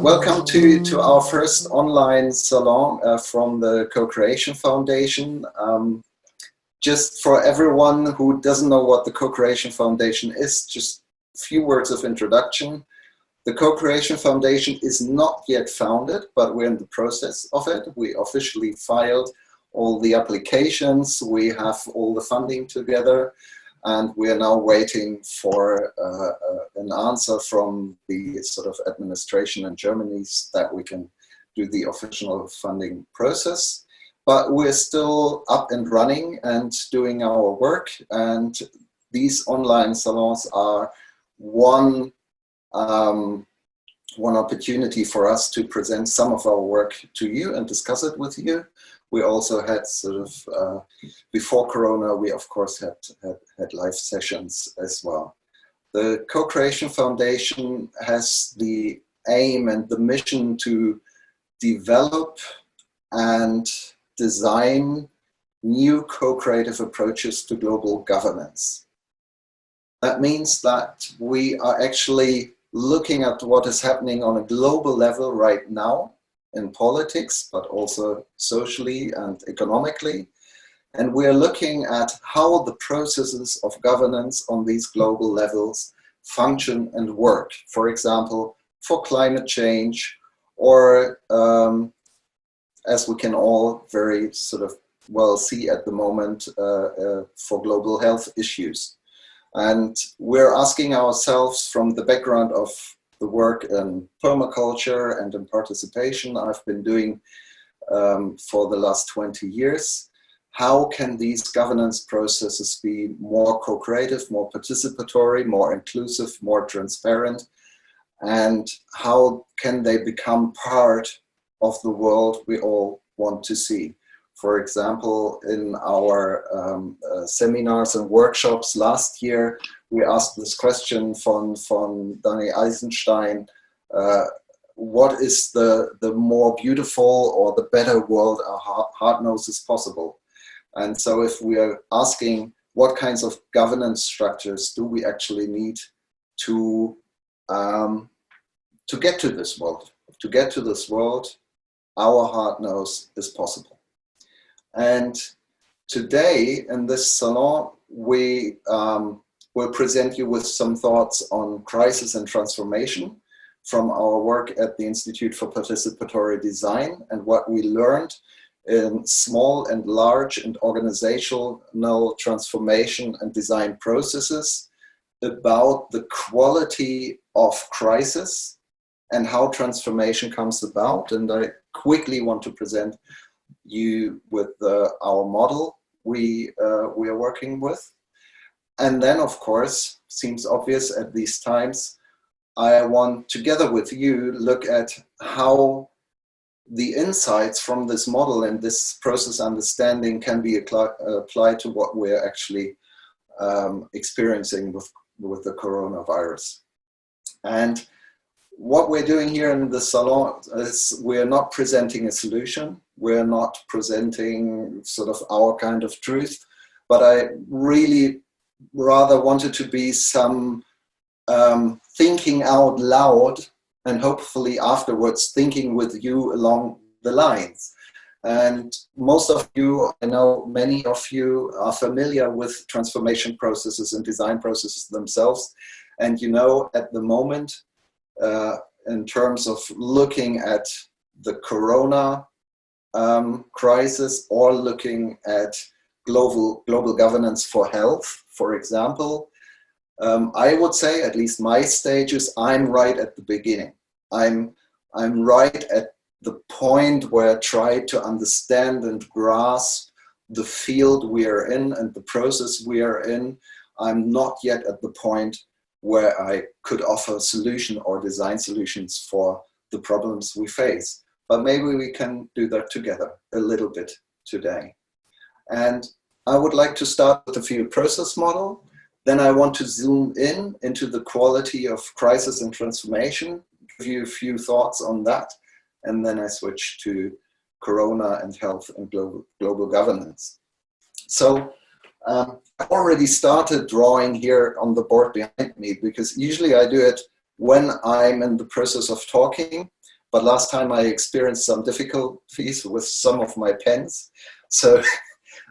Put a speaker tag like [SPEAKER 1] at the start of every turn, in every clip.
[SPEAKER 1] Welcome to our first online salon from the Cocreation Foundation. Just for everyone who doesn't know what the Cocreation Foundation is, just a few words of introduction. The Cocreation Foundation is not yet founded, but we're in the process of it. We officially filed all the applications, we have all the funding together, and we are now waiting for an answer from the sort of administration in Germany that we can do the official funding process. But we're still up and running and doing our work, and these online salons are one opportunity for us to present some of our work to you and discuss it with you. We also had sort of, before Corona, we of course had live sessions as well. The Co-Creation Foundation has the aim and the mission to develop and design new co-creative approaches to global governance. That means that we are actually looking at what is happening on a global level right now in politics, but also socially and economically. And we're looking at how the processes of governance on these global levels function and work. For example, for climate change, or as we can all very sort of well see at the moment, for global health issues. And we're asking ourselves, from the background of the work in permaculture and in participation I've been doing for the last 20 years, how can these governance processes be more co-creative, more participatory, more inclusive, more transparent, and how can they become part of the world we all want to see? For example, in our seminars and workshops last year, we asked this question from Danny Eisenstein, what is the more beautiful or the better world our heart knows is possible? And so if we are asking what kinds of governance structures do we actually need to get to this world? To get to this world, our heart knows is possible. And today in this salon, we will present you with some thoughts on crisis and transformation from our work at the Institute for Participatory Design and what we learned in small and large and organizational transformation and design processes about the quality of crisis and how transformation comes about. And I quickly want to present you with our model we are working with. And then, of course, seems obvious at these times, I want, together with you, look at how the insights from this model and this process understanding can be applied to what we're actually experiencing with the coronavirus. And what we're doing here in the salon is we're not presenting a solution. We're not presenting sort of our kind of truth, but I really rather wanted to be some thinking out loud and hopefully afterwards thinking with you along the lines. And most of you, I know many of you are familiar with transformation processes and design processes themselves. And you know, at the moment, in terms of looking at the corona crisis or looking at global governance for health, for example, I would say, at least my stages, I'm right at the beginning. I'm right at the point where I try to understand and grasp the field we are in and the process we are in. I'm not yet at the point where I could offer a solution or design solutions for the problems we face. But maybe we can do that together a little bit today. And I would like to start with the field process model. Then I want to zoom into the quality of crisis and transformation, give you a few thoughts on that, and then I switch to Corona and health and global governance. So I already started drawing here on the board behind me, because usually I do it when I'm in the process of talking, but last time I experienced some difficulties with some of my pens. So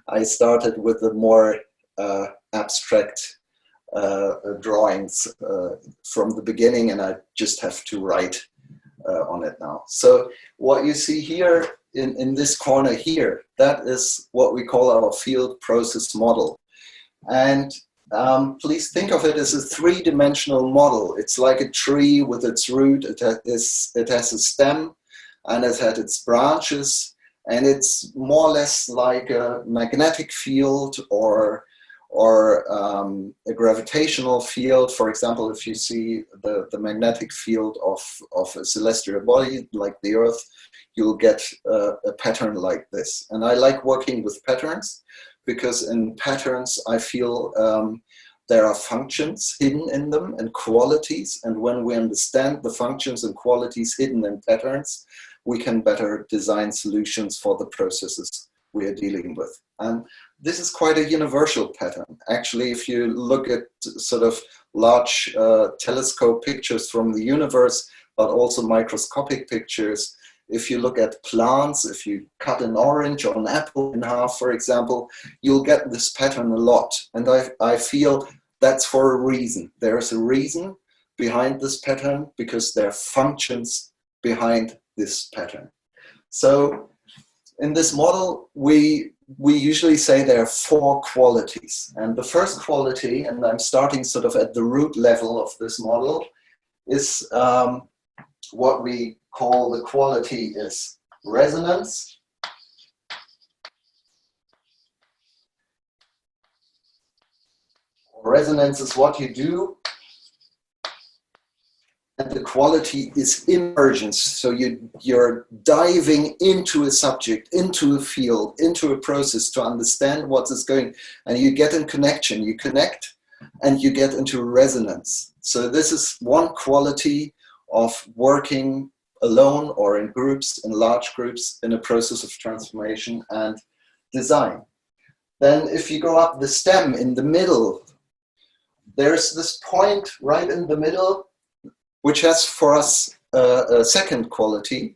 [SPEAKER 1] I started with the more abstract drawings from the beginning, and I just have to write on it now. So what you see here in this corner here, that is what we call our field process model. And please think of it as a three-dimensional model. It's like a tree with its root. It has a stem, and it has its branches, and it's more or less like a magnetic field or a gravitational field. For example, if you see the magnetic field of a celestial body like the Earth, you'll get a pattern like this. And I like working with patterns, because in patterns I feel there are functions hidden in them and qualities, and when we understand the functions and qualities hidden in patterns, we can better design solutions for the processes we are dealing with. And this is quite a universal pattern. Actually, if you look at sort of large telescope pictures from the universe, but also microscopic pictures, if you look at plants, if you cut an orange or an apple in half, for example, you'll get this pattern a lot. And I feel that's for a reason. There is a reason behind this pattern, because there are functions behind this pattern. So in this model, we usually say there are 4 qualities. And the first quality, and I'm starting sort of at the root level of this model, is what we call the quality is resonance. Resonance is what you do, and the quality is emergence. So you're diving into a subject, into a field, into a process to understand what is going, and you get in connection, you connect, and you get into resonance. So this is one quality of working alone or in groups, in large groups, in a process of transformation and design. Then if you go up the stem in the middle, there's this point right in the middle, which has for us a second quality.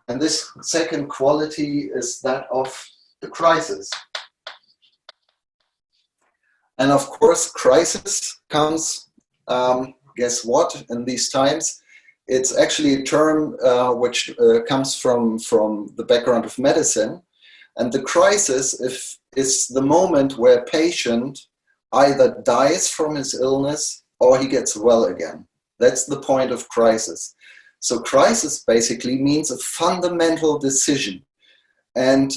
[SPEAKER 1] And this second quality is that of the crisis. And of course, crisis comes, guess what, in these times? It's actually a term which comes from the background of medicine. And the crisis is the moment where a patient either dies from his illness or he gets well again. That's the point of crisis. So crisis basically means a fundamental decision. And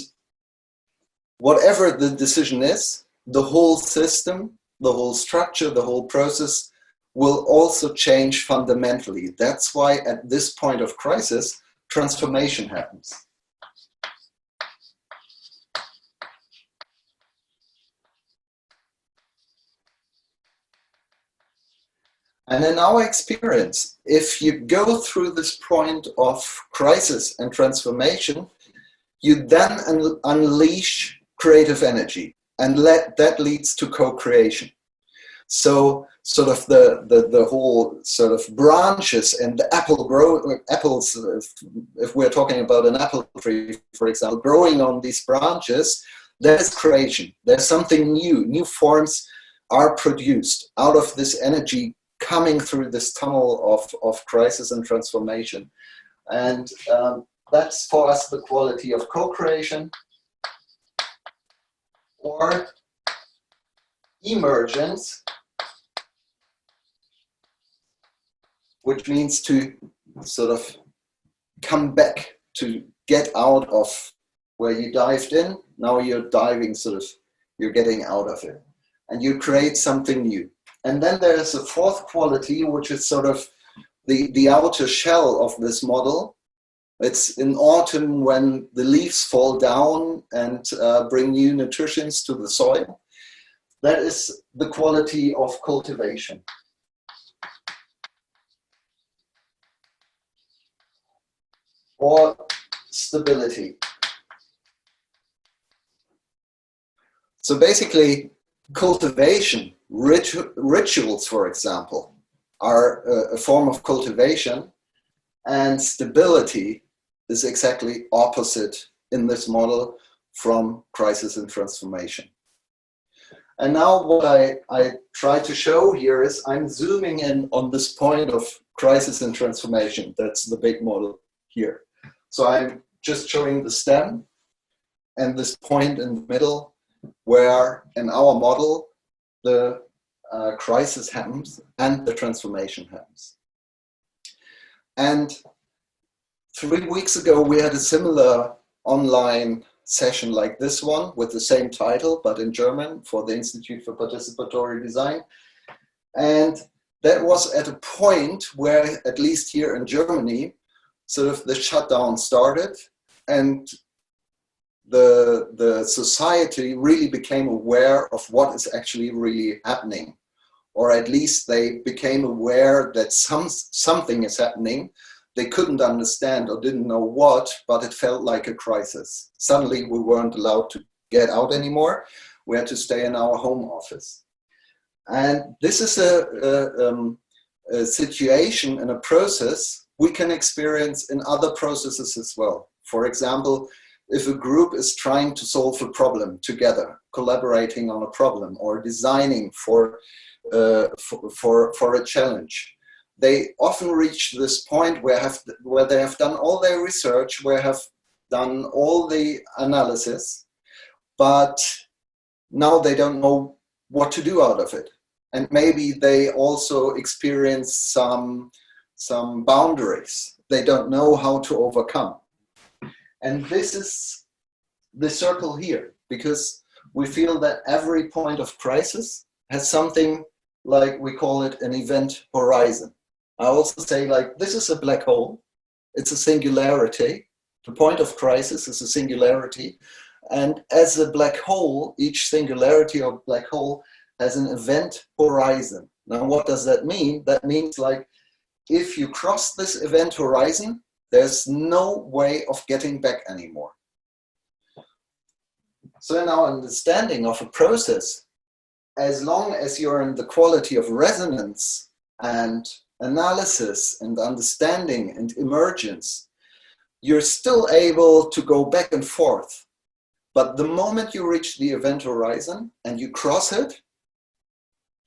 [SPEAKER 1] whatever the decision is, the whole system, the whole structure, the whole process will also change fundamentally. That's why at this point of crisis, transformation happens. And in our experience, if you go through this point of crisis and transformation, you then unleash creative energy, and that leads to co-creation. So sort of the whole sort of branches and the apples, if we're talking about an apple tree, for example, growing on these branches, there's creation. There's something new. New forms are produced out of this energy coming through this tunnel of crisis and transformation. And that's for us the quality of co-creation or emergence, which means to sort of come back, to get out of where you dived in. Now you're diving you're getting out of it, and you create something new. And then there's a fourth quality, which is sort of the outer shell of this model. It's in autumn when the leaves fall down and bring new nutrients to the soil. That is the quality of cultivation. Or stability. So basically, cultivation, rituals, for example, are a form of cultivation. And stability is exactly opposite in this model from crisis and transformation. And now what I try to show here is I'm zooming in on this point of crisis and transformation. That's the big model here. So I'm just showing the stem and this point in the middle where in our model the crisis happens and the transformation happens. And 3 weeks ago we had a similar online session like this one with the same title but in German for the Institute for Participatory Design. And that was at a point where, at least here in Germany, sort of the shutdown started and the society really became aware of what is actually really happening. Or at least they became aware that something is happening. They couldn't understand or didn't know what, but it felt like a crisis. Suddenly we weren't allowed to get out anymore. We had to stay in our home office. And this is a situation and a process we can experience in other processes as well. For example, if a group is trying to solve a problem together, collaborating on a problem or designing for a challenge, they often reach this point where they have done all their research, where have done all the analysis, but now they don't know what to do out of it. And maybe they also experience some boundaries they don't know how to overcome. And this is the circle here, because we feel that every point of crisis has something like, we call it an event horizon. I also say, like, this is a black hole. It's a singularity. The point of crisis is a singularity. And as a black hole, each singularity or black hole has an event horizon. Now, what does that mean? That means, like, if you cross this event horizon, there's no way of getting back anymore. So in our understanding of a process, as long as you're in the quality of resonance and analysis and understanding and emergence, you're still able to go back and forth. But the moment you reach the event horizon and you cross it,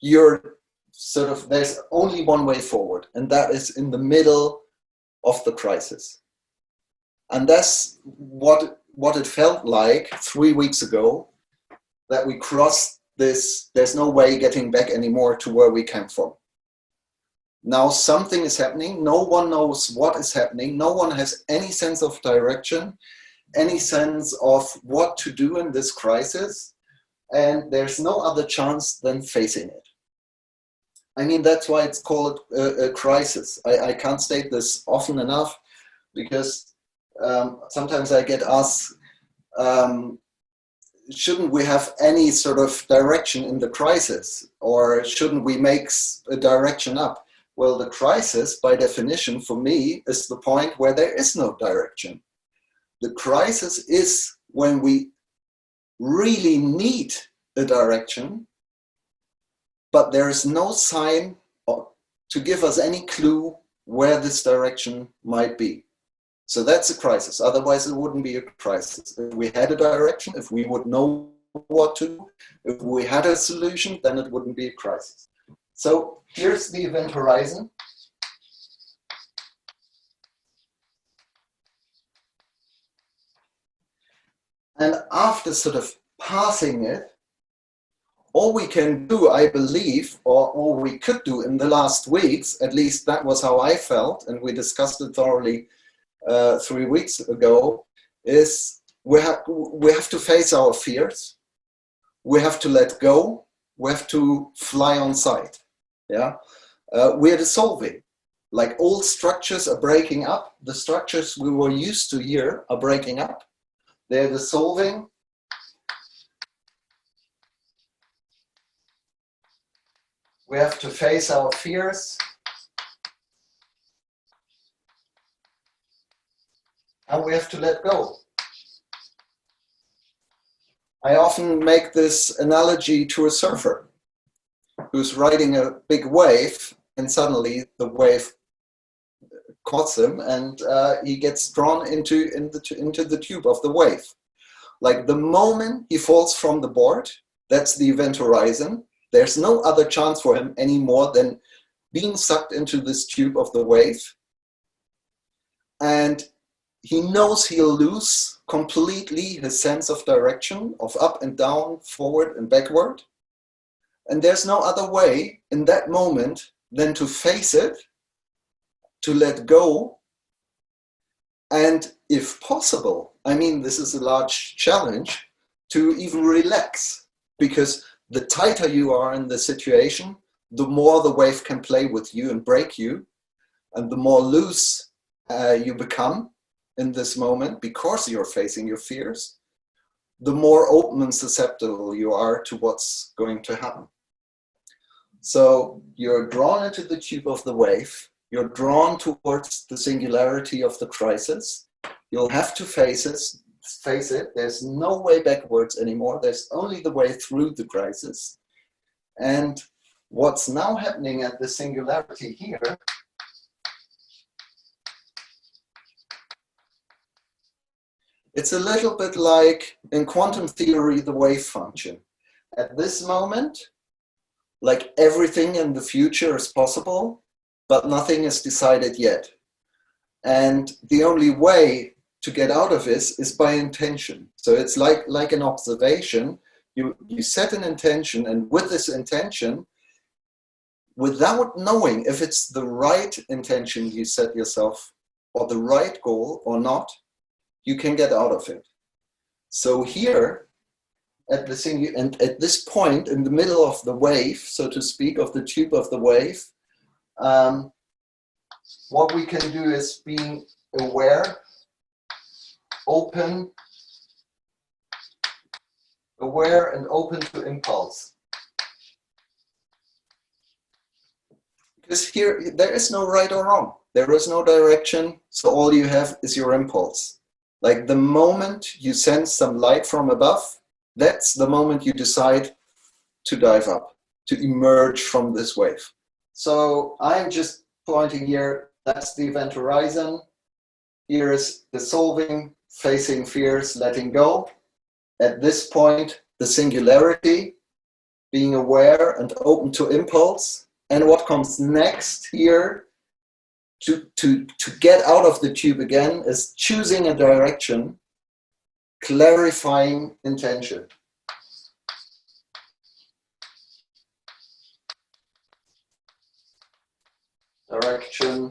[SPEAKER 1] you're sort of, there's only one way forward, and that is in the middle of the crisis. And that's what it felt like 3 weeks ago, that we crossed this, there's no way getting back anymore to where we came from. Now something is happening, no one knows what is happening, no one has any sense of direction, any sense of what to do in this crisis, and there's no other chance than facing it. I mean, that's why it's called a crisis. I can't state this often enough, because sometimes I get asked, shouldn't we have any sort of direction in the crisis, or shouldn't we make a direction up? Well, the crisis, by definition, for me, is the point where there is no direction. The crisis is when we really need a direction, but there is no sign to give us any clue where this direction might be. So that's a crisis. Otherwise, it wouldn't be a crisis. If we had a direction, if we would know what to do, if we had a solution, then it wouldn't be a crisis. So here's the event horizon. And after sort of passing it, all we can do, I believe, or all we could do in the last weeks, at least that was how I felt, and we discussed it thoroughly 3 weeks ago, is we have to face our fears, we have to let go, we have to fly on sight. Yeah, we are dissolving. Like, old structures are breaking up. The structures we were used to here are breaking up. They're dissolving. We have to face our fears. And we have to let go. I often make this analogy to a surfer who's riding a big wave, and suddenly the wave caught him, and he gets drawn into the tube of the wave. Like the moment he falls from the board, that's the event horizon. There's no other chance for him anymore than being sucked into this tube of the wave. And he knows he'll lose completely his sense of direction, of up and down, forward and backward. And there's no other way in that moment than to face it, to let go, and if possible, I mean, this is a large challenge, to even relax, because the tighter you are in the situation, the more the wave can play with you and break you, and the more loose you become in this moment because you're facing your fears, the more open and susceptible you are to what's going to happen. So you're drawn into the tube of the wave, you're drawn towards the singularity of the crisis, you'll have to face it, there's no way backwards anymore, there's only the way through the crisis. And what's now happening at the singularity here it's a little bit like in quantum theory, the wave function. At this moment, like everything in the future is possible, but nothing is decided yet. And the only way to get out of this is by intention. So it's like an observation. You set an intention, and with this intention, without knowing if it's the right intention you set yourself, or the right goal or not, you can get out of it. So here, at this point in the middle of the wave, so to speak, of the tube of the wave, what we can do is being aware, open, aware and open to impulse. Because here, there is no right or wrong. There is no direction, so all you have is your impulse. Like the moment you sense some light from above, that's the moment you decide to dive up, to emerge from this wave. So I'm just pointing here, that's the event horizon. Here is the solving, facing fears, letting go. At this point, the singularity, being aware and open to impulse. And what comes next here, to get out of the tube again, is choosing a direction, clarifying intention. Direction.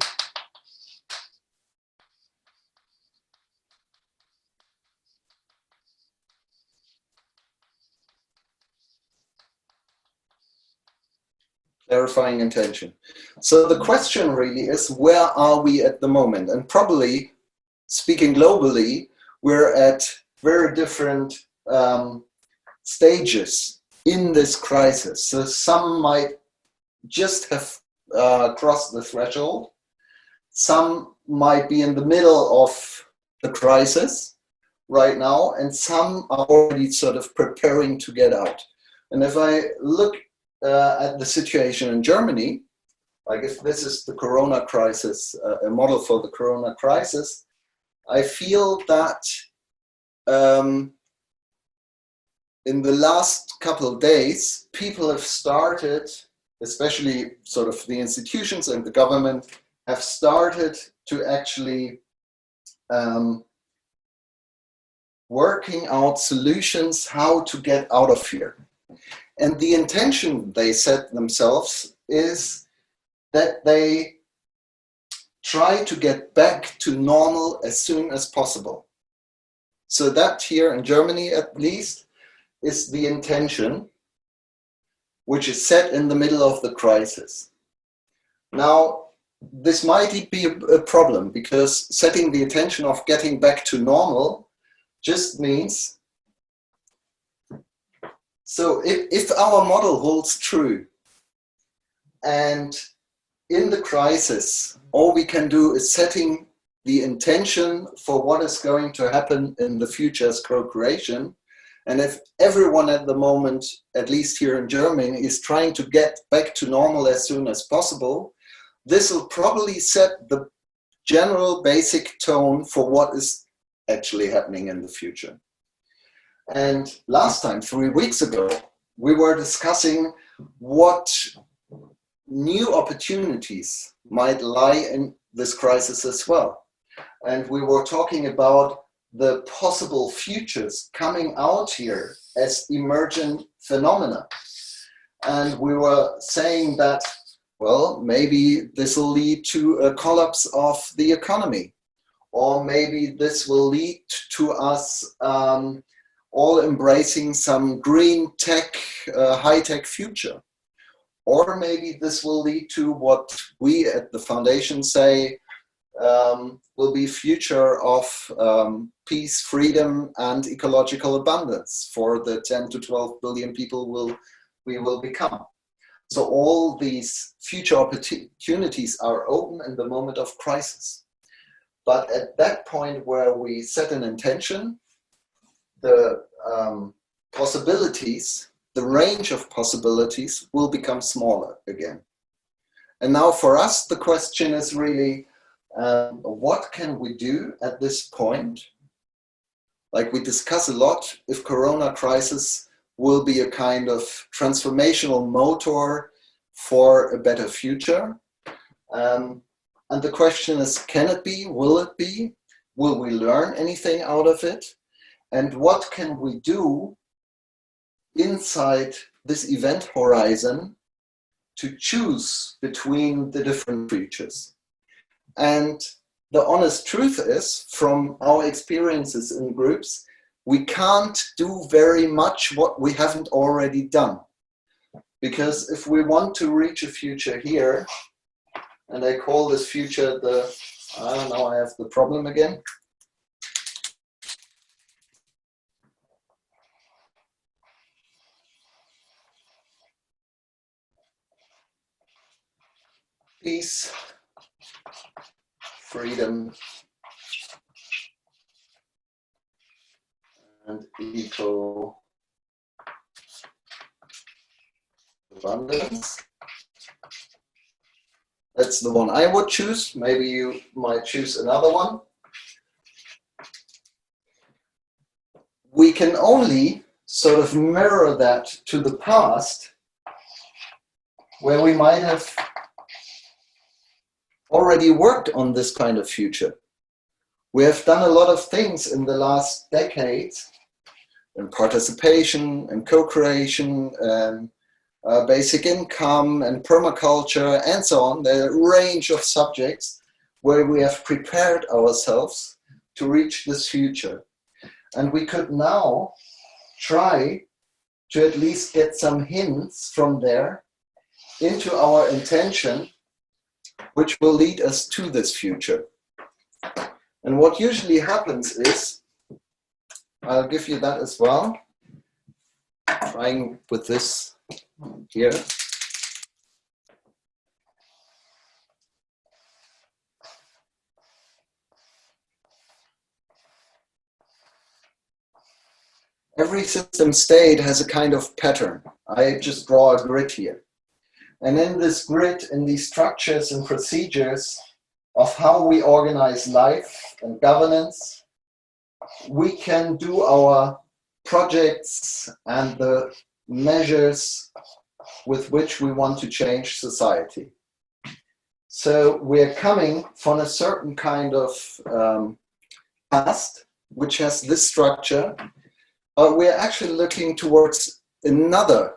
[SPEAKER 1] Clarifying intention. So the question really is, where are we at the moment? And probably, speaking globally, we're at very different stages in this crisis. So some might just have crossed the threshold. Some might be in the middle of the crisis right now, and some are already sort of preparing to get out. And if I look at the situation in Germany, like if this is the Corona crisis, a model for the Corona crisis, I feel that in the last couple of days, people have started, especially sort of the institutions and the government, have started to actually working out solutions how to get out of here. And the intention they set themselves is that they try to get back to normal as soon as possible. So that here in Germany, at least, is the intention, which is set in the middle of the crisis. Now, this might be a problem, because setting the intention of getting back to normal just means, so if our model holds true, and in the crisis, all we can do is setting the intention for what is going to happen in the future as co-creation. And if everyone at the moment, at least here in Germany, is trying to get back to normal as soon as possible, this will probably set the general basic tone for what is actually happening in the future. And last time, 3 weeks ago, we were discussing what new opportunities might lie in this crisis as well. And we were talking about the possible futures coming out here as emergent phenomena. And we were saying that, well, maybe this will lead to a collapse of the economy, or maybe this will lead to us all embracing some green tech, high-tech future. Or maybe this will lead to what we at the foundation say will be future of peace, freedom, and ecological abundance for the 10 to 12 billion people we will become. So all these future opportunities are open in the moment of crisis. But at that point where we set an intention, the possibilities, the range of possibilities will become smaller again. And now for us, the question is really, what can we do at this point? Like we discuss a lot, if Corona crisis will be a kind of transformational motor for a better future. And the question is, can it be? Will it be? Will we learn anything out of it? And what can we do inside this event horizon to choose between the different futures? And the honest truth is, from our experiences in groups, we can't do very much what we haven't already done. Because if we want to reach a future here, and I call this future the, now I have the problem again. Peace, freedom, and eco-abundance. That's the one I would choose. Maybe you might choose another one. We can only sort of mirror that to the past, where we might have already worked on this kind of future. We have done a lot of things in the last decades in participation and co-creation and basic income and permaculture and so on, the range of subjects where we have prepared ourselves to reach this future. And we could now try to at least get some hints from there into our intention, which will lead us to this future. And what usually happens is, I'll give you that as well, trying with this here. Every system state has a kind of pattern. I just draw a grid here. And in this grid, in these structures and procedures of how we organize life and governance, we can do our projects and the measures with which we want to change society. So we're coming from a certain kind of past, which has this structure, but we're actually looking towards another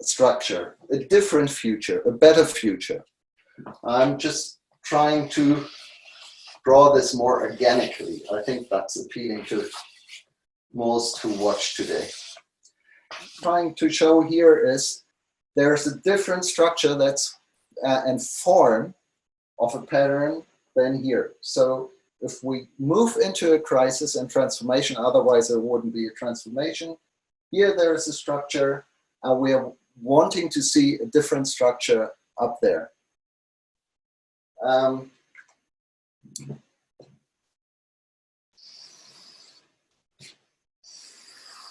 [SPEAKER 1] structure, a different future, a better future. I'm just trying to draw this more organically. I think that's appealing to most who watch today. Trying to show here is there's a different structure that's and form of a pattern than here. So if we move into a crisis and transformation, otherwise there wouldn't be a transformation. Here there is a structure, and we are wanting to see a different structure up there.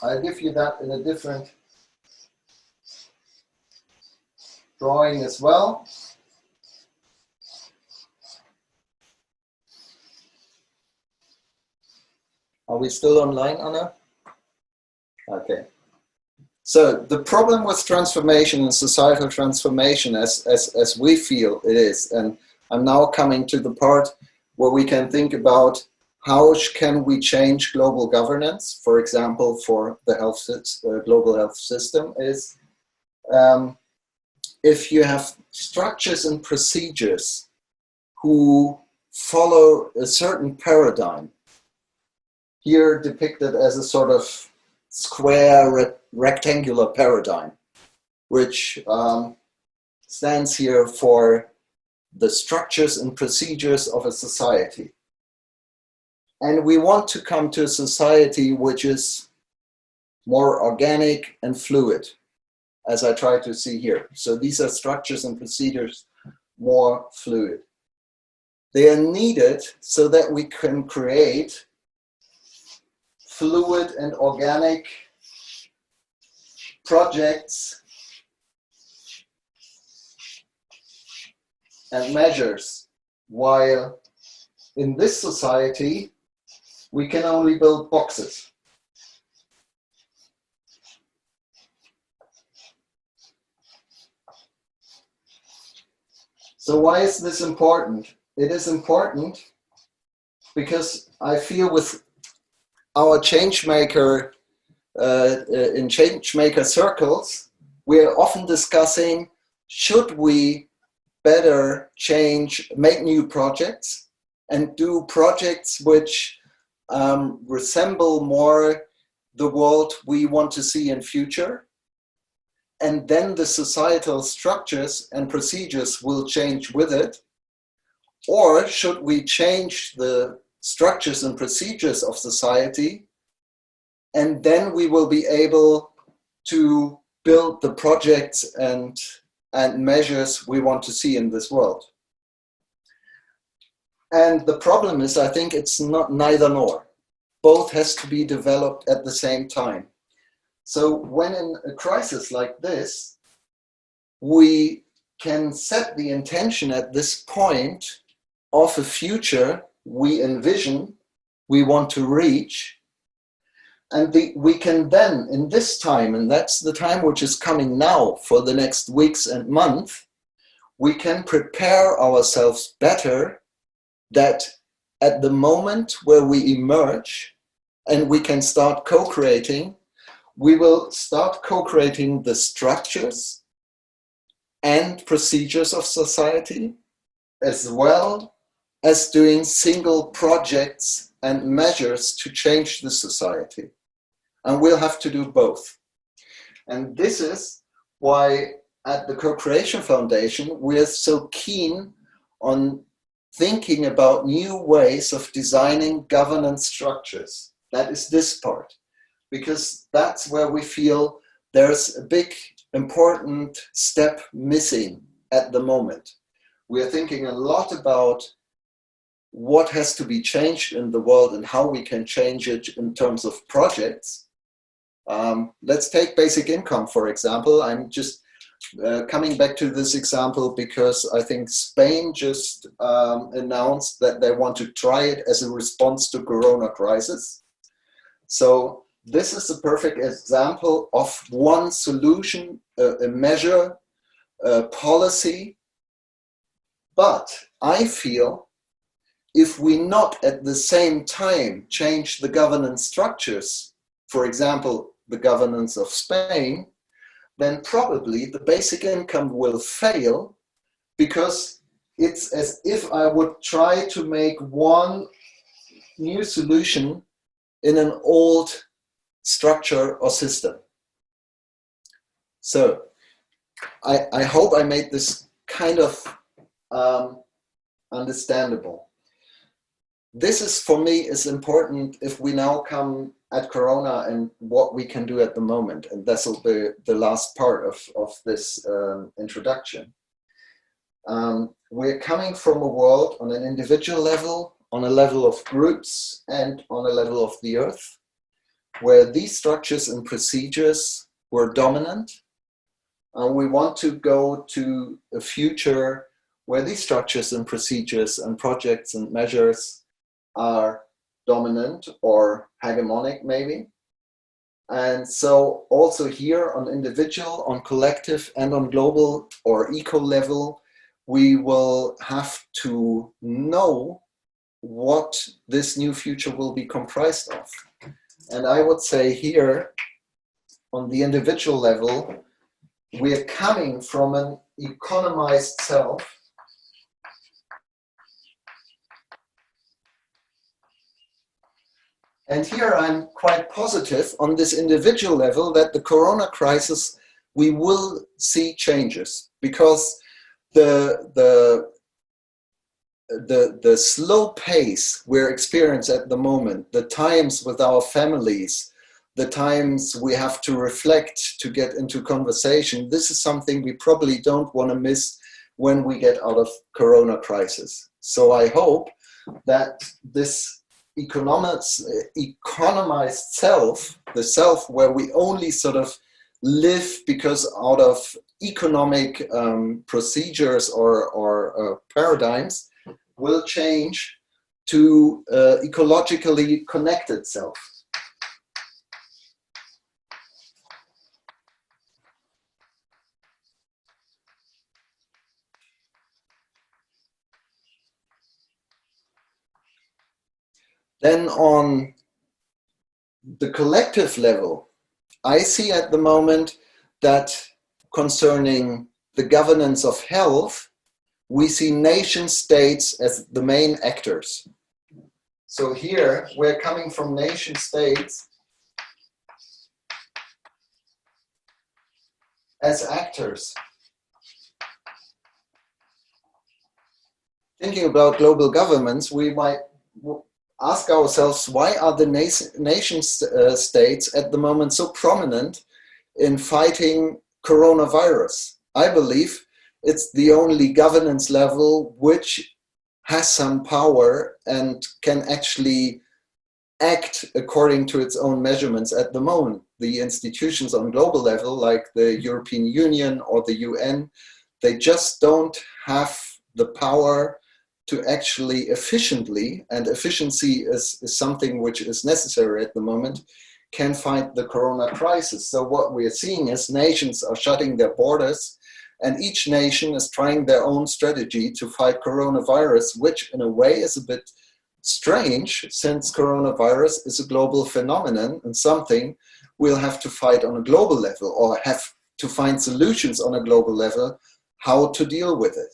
[SPEAKER 1] I'll give you that in a different drawing as well. Are we still online, Anna? Okay. So the problem with transformation and societal transformation as we feel it is, and I'm now coming to the part where we can think about how can we change global governance, for example, for the global health system, is if you have structures and procedures who follow a certain paradigm, here depicted as a sort of square rectangular paradigm, which stands here for the structures and procedures of a society. And we want to come to a society which is more organic and fluid, as I try to see here. So these are structures and procedures more fluid. They are needed so that we can create fluid and organic projects and measures, while in this society we can only build boxes. So why is this important? It is important because I feel with our changemaker, in changemaker circles, we are often discussing, should we better make new projects and do projects which resemble more the world we want to see in future? And then the societal structures and procedures will change with it. Or should we change the structures and procedures of society, and then we will be able to build the projects and measures we want to see in this world? And the problem is, I think it's not neither nor. Both has to be developed at the same time. So when in a crisis like this, we can set the intention at this point of a future we envision, we want to reach, and we can then, in this time, and that's the time which is coming now for the next weeks and months, we can prepare ourselves better that at the moment where we emerge and we can start co-creating, we will start co-creating the structures and procedures of society, as well as doing single projects and measures to change the society. And we'll have to do both. And this is why at the Cocreation Foundation, we're so keen on thinking about new ways of designing governance structures. That is this part, because that's where we feel there's a big, important step missing at the moment. We are thinking a lot about what has to be changed in the world and how we can change it in terms of projects. Let's take basic income, for example. I'm just coming back to this example because I think Spain just announced that they want to try it as a response to Corona crisis. So this is a perfect example of one solution, a measure, a policy. But I feel if we not at the same time change the governance structures, for example, the governance of Spain, then probably the basic income will fail, because it's as if I would try to make one new solution in an old structure or system. So I hope I made this kind of understandable. This is, for me, is important if we now come at Corona and what we can do at the moment. And this will be the last part of this introduction. We're coming from a world on an individual level, on a level of groups, and on a level of the earth, where these structures and procedures were dominant. And we want to go to a future where these structures and procedures and projects and measures are dominant or hegemonic maybe. And so also here on individual, on collective, and on global or eco level, we will have to know what this new future will be comprised of. And I would say here, on the individual level, we're coming from an economized self and here I'm quite positive on this individual level that the corona crisis, we will see changes because the slow pace we're experiencing at the moment, the times with our families, the times we have to reflect to get into conversation, this is something we probably don't want to miss when we get out of corona crisis. So I hope that this economized self, the self where we only sort of live because out of economic procedures or paradigms, will change to ecologically connected self. Then on the collective level, I see at the moment that concerning the governance of health, we see nation states as the main actors. So here we're coming from nation states as actors. Thinking about global governments, we might ask ourselves, why are the nation states at the moment so prominent in fighting coronavirus? I believe it's the only governance level which has some power and can actually act according to its own measurements at the moment. The institutions on global level, like the European Union or the UN, they just don't have the power to actually efficiently, and efficiency is something which is necessary at the moment, can fight the corona crisis. So what we are seeing is nations are shutting their borders and each nation is trying their own strategy to fight coronavirus, which in a way is a bit strange since coronavirus is a global phenomenon and something we'll have to fight on a global level or have to find solutions on a global level how to deal with it.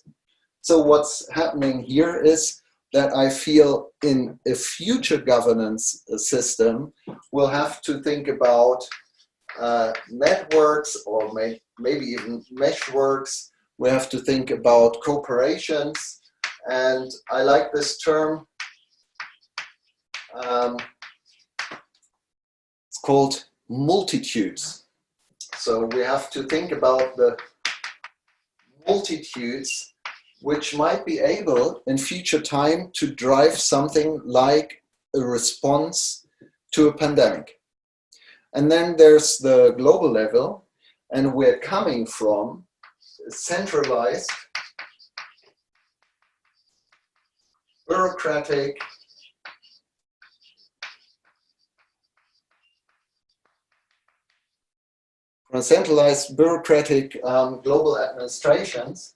[SPEAKER 1] So what's happening here is that I feel in a future governance system, we'll have to think about networks or maybe even meshworks. We have to think about cooperations. And I like this term. It's called multitudes. So we have to think about the multitudes which might be able in future time to drive something like a response to a pandemic. And then there's the global level, and we're coming from centralized, bureaucratic, global administrations.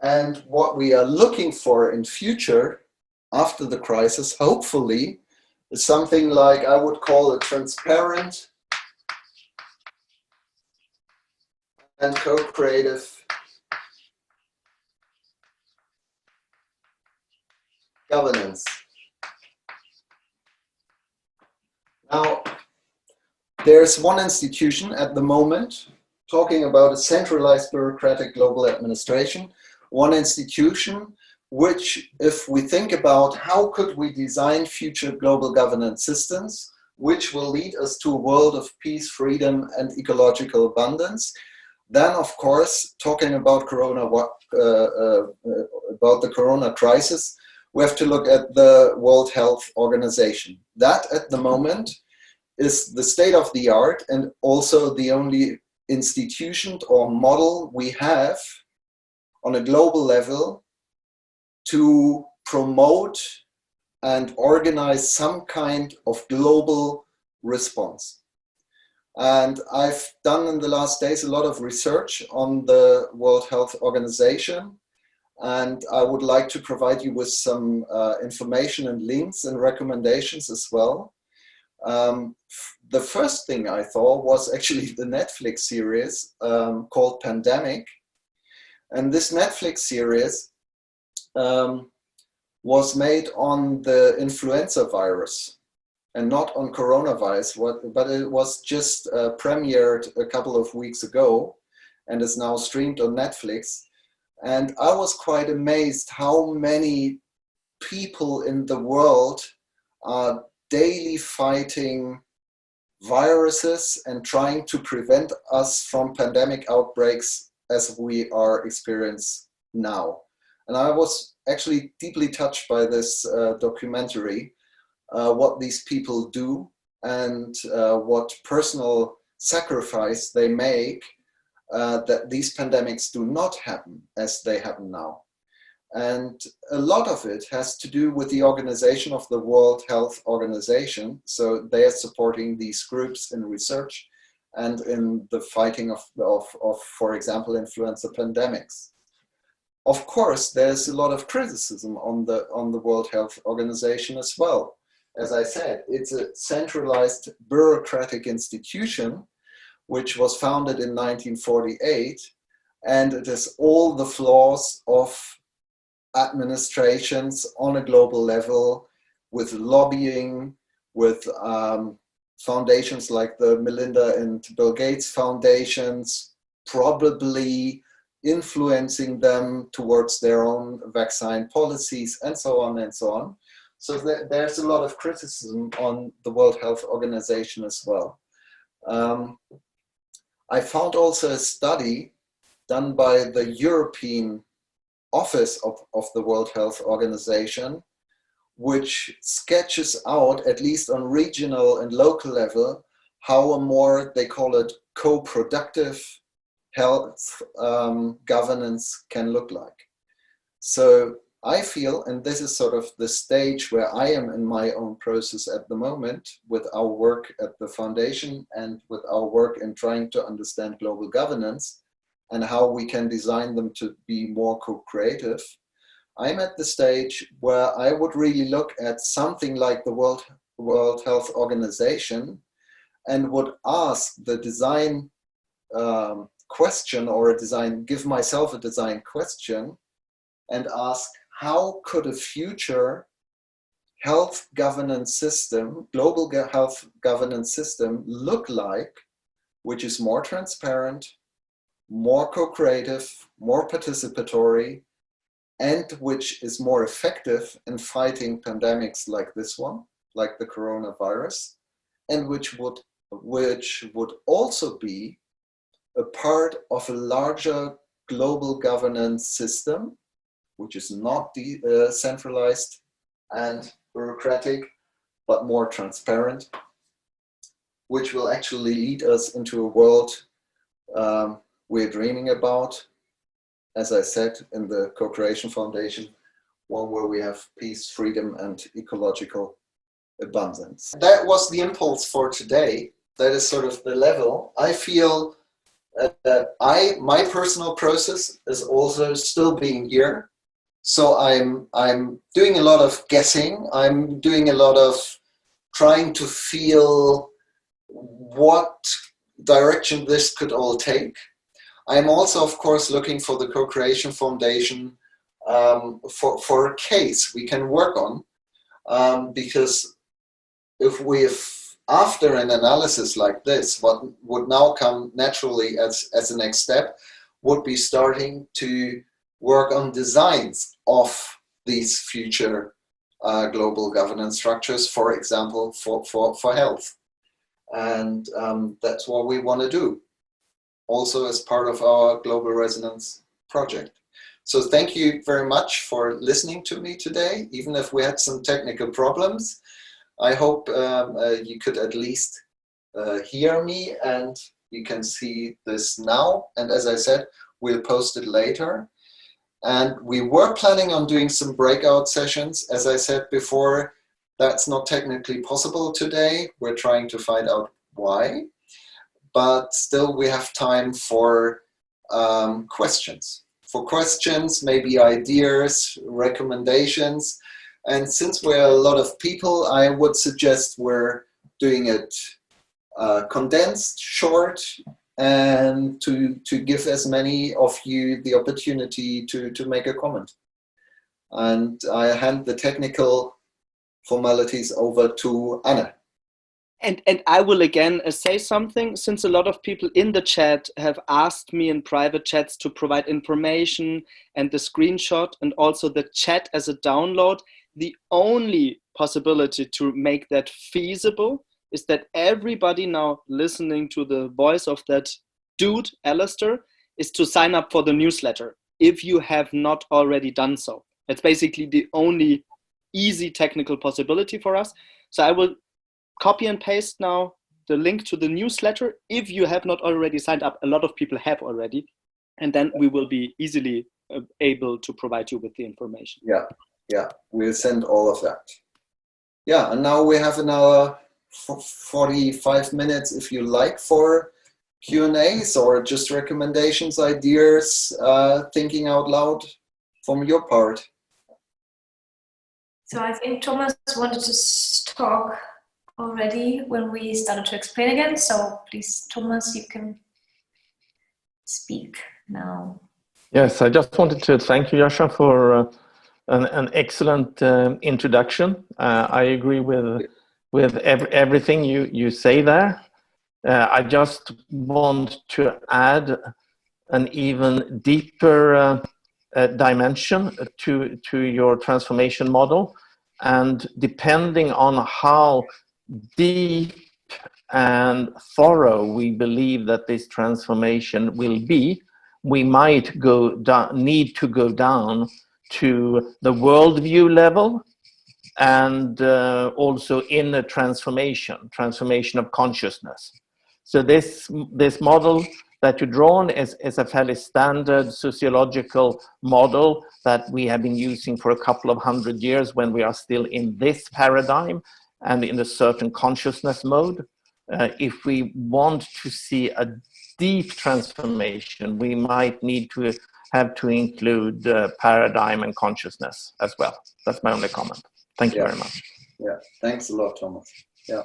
[SPEAKER 1] And what we are looking for in future, after the crisis, hopefully, is something like I would call a transparent and co-creative governance. Now, there's one institution at the moment talking about a centralized bureaucratic global administration, one institution which, if we think about how could we design future global governance systems, which will lead us to a world of peace, freedom, and ecological abundance, then of course, talking about the corona crisis, we have to look at the World Health Organization. That at the moment is the state of the art and also the only institution or model we have on a global level to promote and organize some kind of global response. And I've done in the last days a lot of research on the World Health Organization, and I would like to provide you with some information and links and recommendations as well. The first thing I thought was actually the Netflix series called Pandemic. And this Netflix series was made on the influenza virus and not on coronavirus, but it was just premiered a couple of weeks ago and is now streamed on Netflix. And I was quite amazed how many people in the world are daily fighting viruses and trying to prevent us from pandemic outbreaks as we are experiencing now. And I was actually deeply touched by this documentary, what these people do and what personal sacrifice they make that these pandemics do not happen as they happen now. And a lot of it has to do with the organization of the World Health Organization. So they are supporting these groups in research and in the fighting of for example, influenza pandemics. Of course, there's a lot of criticism on the World Health Organization as well. As I said, it's a centralized bureaucratic institution which was founded in 1948, and it has all the flaws of administrations on a global level, with lobbying, with foundations like the Melinda and Bill Gates foundations, probably influencing them towards their own vaccine policies, and so on and so on. So there's a lot of criticism on the World Health Organization as well. I found also a study done by the European Office of the World Health Organization, which sketches out, at least on regional and local level, how a more, they call it, co-productive health governance can look like. So I feel, and this is sort of the stage where I am in my own process at the moment with our work at the foundation and with our work in trying to understand global governance and how we can design them to be more co-creative. I'm at the stage where I would really look at something like the World Health Organization and would ask the design question, or give myself a design question and ask, how could a future health governance system, global health governance system look like, which is more transparent, more co-creative, more participatory, and which is more effective in fighting pandemics like this one, like the coronavirus, and which would also be a part of a larger global governance system, which is not centralized and bureaucratic, but more transparent, which will actually lead us into a world we're dreaming about, as I said, in the Cocreation Foundation, one where we have peace, freedom, and ecological abundance. That was the impulse for today. That is sort of the level. I feel that my personal process is also still being here. So I'm doing a lot of guessing. I'm doing a lot of trying to feel what direction this could all take. I'm also, of course, looking for the Co-Creation Foundation for a case we can work on, because if after an analysis like this, what would now come naturally as a next step would be starting to work on designs of these future global governance structures, for example, for health. And that's what we want to do, also as part of our Global Resonance project. So thank you very much for listening to me today, even if we had some technical problems. I hope you could at least hear me and You can see this now. And as I said, we'll post it later. And we were planning on doing some breakout sessions. As I said before, that's not technically possible today. We're trying to find out why. But still, we have time for questions. For questions, maybe ideas, recommendations. And since we're a lot of people, I would suggest we're doing it condensed, short, and to give as many of you the opportunity to make a comment. And I hand the technical formalities over to Anna.
[SPEAKER 2] And I will again say something, since a lot of people in the chat have asked me in private chats to provide information and the screenshot and also the chat as a download. The only possibility to make that feasible is that everybody now listening to the voice of that dude, Alistair, is to sign up for the newsletter if you have not already done so. That's basically the only easy technical possibility for us. So I will copy and paste now the link to the newsletter. If you have not already signed up, a lot of people have already, and then we will be easily able to provide you with the information.
[SPEAKER 1] Yeah, we'll send all of that. Yeah, and now we have another 45 minutes, if you like, for Q&As or just recommendations, ideas, thinking out loud from your part.
[SPEAKER 3] So I think Thomas wanted to talk already when we started to explain again. So please, Thomas, you can speak now.
[SPEAKER 4] Yes, I just wanted to thank you, Jascha, for an excellent introduction. I agree with everything you say there. I just want to add an even deeper dimension to your transformation model. And depending on how deep and thorough we believe that this transformation will be, we might need to go down to the worldview level and also in a transformation of consciousness. So this model that you've drawn is a fairly standard sociological model that we have been using for a couple of 100 years when we are still in this paradigm and in a certain consciousness mode. If we want to see a deep transformation, we might need to have to include paradigm and consciousness as well. That's my only comment. Thank you very much.
[SPEAKER 1] Yeah, thanks a lot, Thomas. Yeah,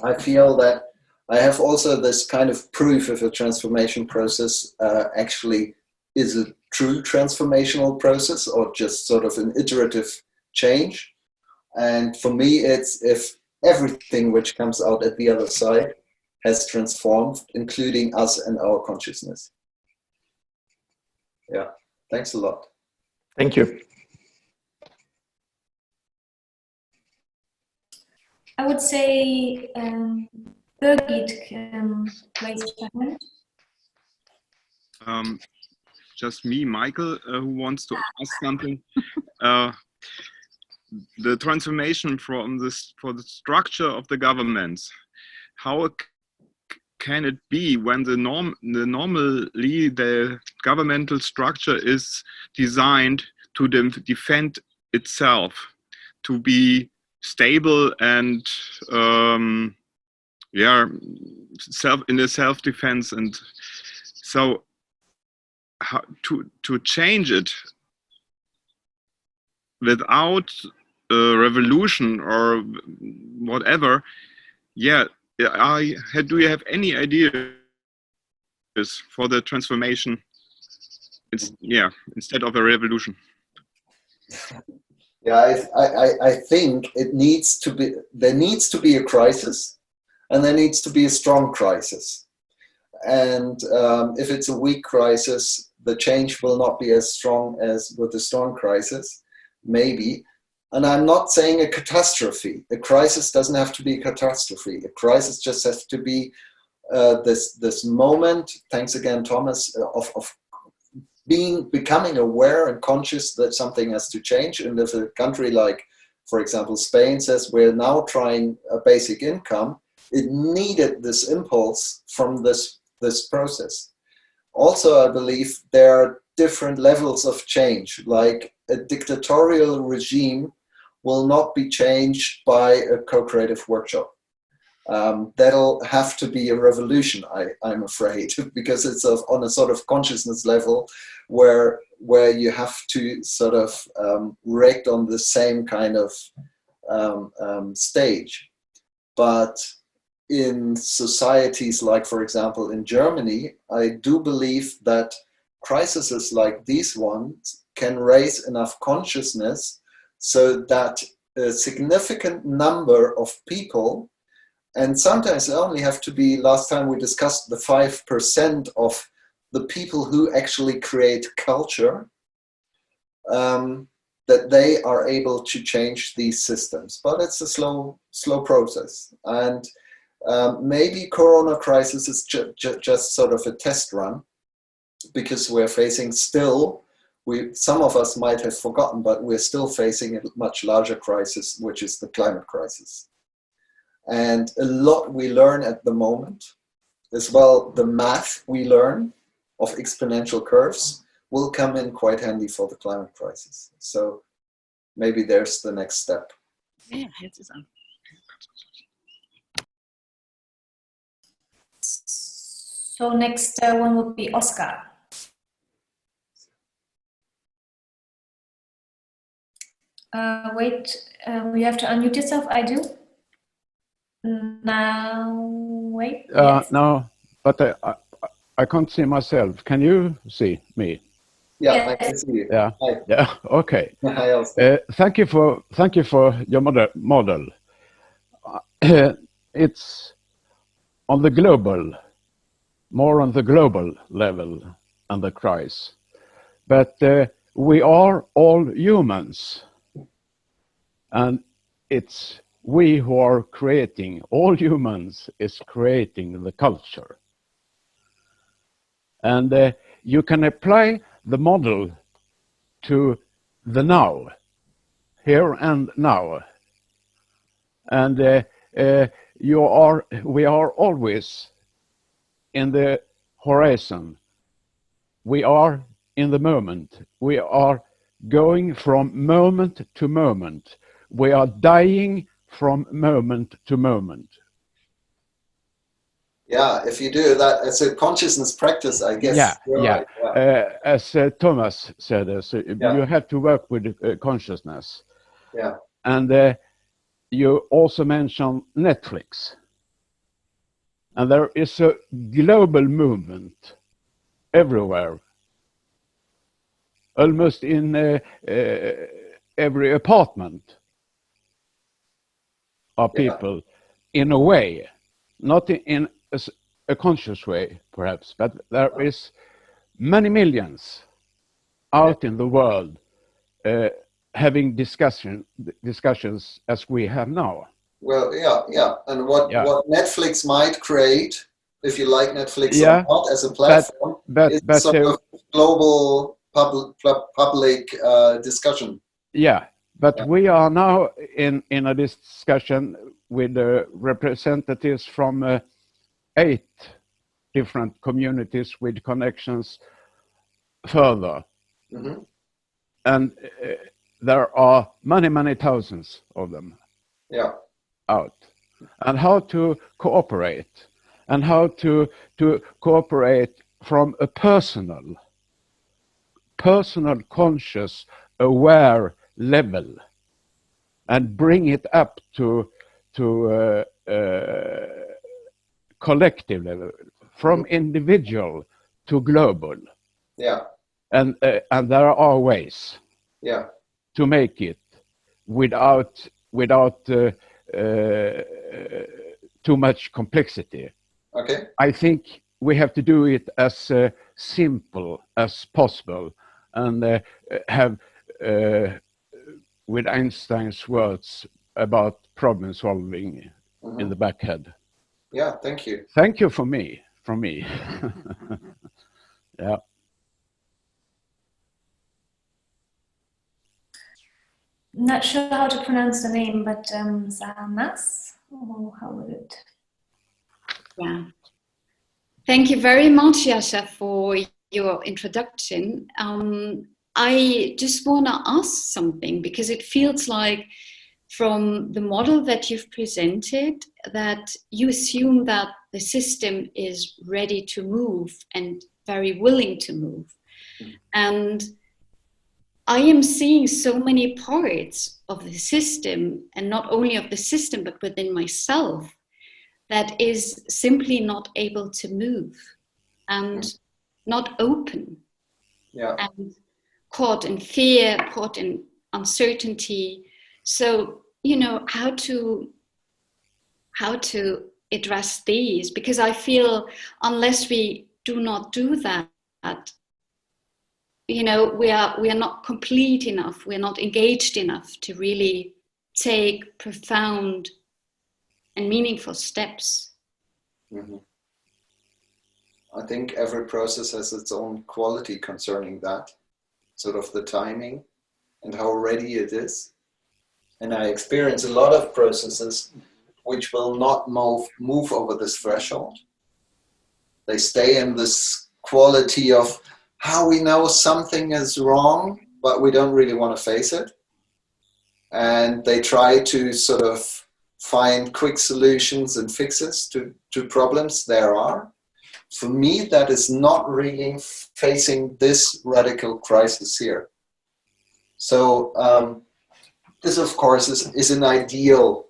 [SPEAKER 1] I feel that I have also this kind of proof if a transformation process actually is a true transformational process or just sort of an iterative change. And for me, it's if everything which comes out at the other side has transformed, including us and our consciousness. Yeah, thanks a lot.
[SPEAKER 4] Thank you.
[SPEAKER 3] I would say Birgit can raise her hand.
[SPEAKER 5] Just me, Michael, who wants to ask something. The transformation for the structure of the governments, how can it be when normally the governmental structure is designed to defend itself, to be stable and in the self-defense, and so how to change it without revolution or whatever. Yeah, do you have any ideas for the transformation? Instead of a revolution.
[SPEAKER 1] Yeah, I think there needs to be a crisis, and there needs to be a strong crisis. And if it's a weak crisis, the change will not be as strong as with a strong crisis, maybe. And I'm not saying a catastrophe. A crisis doesn't have to be a catastrophe. A crisis just has to be this moment, thanks again, Thomas, of becoming aware and conscious that something has to change. And if a country like, for example, Spain says we're now trying a basic income, it needed this impulse from this process. Also, I believe there are different levels of change, like a dictatorial regime will not be changed by a co-creative workshop. That'll have to be a revolution, I'm afraid, because it's on a sort of consciousness level where you have to sort of react on the same kind of stage. But in societies like, for example, in Germany, I do believe that crises like these ones can raise enough consciousness so that a significant number of people, and sometimes it only have to be, last time we discussed the 5% of the people who actually create culture, that they are able to change these systems. But it's a slow process. And maybe Corona crisis is just sort of a test run, because we're facing still, some of us might have forgotten, but we're still facing a much larger crisis, which is the climate crisis. And a lot we learn at the moment, as well the math we learn of exponential curves will come in quite handy for the climate crisis. So maybe there's the next step.
[SPEAKER 2] Yeah, jetzt ist an.
[SPEAKER 3] So next one would be Oscar. Wait, you have to unmute yourself. I do. Now, wait. Yes.
[SPEAKER 6] No, but I can't see myself. Can you see me?
[SPEAKER 1] Yeah,
[SPEAKER 3] Yes.
[SPEAKER 1] I can see you.
[SPEAKER 6] Yeah.
[SPEAKER 1] Hi.
[SPEAKER 6] Yeah. Okay.
[SPEAKER 1] Hi, Elsa.
[SPEAKER 6] Thank you for your model. It's on the global, more on the global level and the crisis, but we are all humans, and it's we who are creating. All humans is creating the culture, and you can apply the model to the now, here and now, and we are always in the horizon. We are in the moment. We are going from moment to moment. We are dying from moment to moment.
[SPEAKER 1] Yeah, if you do that, it's a consciousness practice, I guess.
[SPEAKER 6] Yeah,
[SPEAKER 1] You're
[SPEAKER 6] yeah.
[SPEAKER 1] right. Yeah.
[SPEAKER 6] As Thomas said,
[SPEAKER 1] Yeah.
[SPEAKER 6] you have to work with consciousness.
[SPEAKER 1] Yeah.
[SPEAKER 6] And you also mentioned Netflix. And there is a global movement everywhere, almost in every apartment are people, in a way, not in a conscious way, perhaps, but there is many millions out in the world having discussions as we have now.
[SPEAKER 1] Well, yeah. And what Netflix might create, if you like Netflix or not, as a platform, is sort of global public discussion.
[SPEAKER 6] Yeah, but we are now in a discussion with representatives from 8 different communities with connections further.
[SPEAKER 1] Mm-hmm.
[SPEAKER 6] And there are many thousands of them out. And how to cooperate, and how to cooperate from a personal, conscious, aware level, and bring it up to collective level, from individual to global.
[SPEAKER 1] Yeah.
[SPEAKER 6] And there are ways to make it without too much complexity.
[SPEAKER 1] Okay.
[SPEAKER 6] I think we have to do it as simple as possible, and have, with Einstein's words, about problem solving in the back head.
[SPEAKER 1] Yeah, thank you.
[SPEAKER 6] Thank you from me. Yeah.
[SPEAKER 3] Not sure how to pronounce the name, but Zanas, or how would it?
[SPEAKER 7] Yeah. Thank you very much, Jascha, for your introduction. I just want to ask something, because it feels like from the model that you've presented that you assume that the system is ready to move and very willing to move. And I am seeing so many parts of the system, and not only of the system, but within myself, that is simply not able to move and not open.
[SPEAKER 1] Yeah.
[SPEAKER 7] And caught in fear, caught in uncertainty. So, you know, how to address these, because I feel unless we do not do that, you know, we are not complete enough, we're not engaged enough to really take profound and meaningful steps.
[SPEAKER 1] Mm-hmm. I think every process has its own quality concerning that, sort of the timing and how ready it is. And I experience a lot of processes which will not move over this threshold. They stay in this quality of how we know something is wrong, but we don't really want to face it. And they try to sort of find quick solutions and fixes to problems there are. For me, that is not really facing this radical crisis here. So this, of course, is an ideal.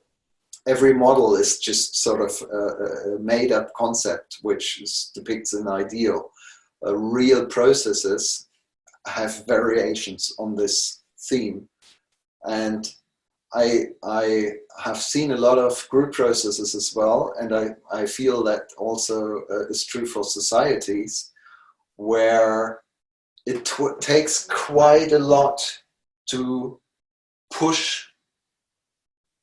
[SPEAKER 1] Every model is just sort of a made-up concept which depicts an ideal. Real processes have variations on this theme. And I have seen a lot of group processes as well, and I feel that also is true for societies, where it takes quite a lot to push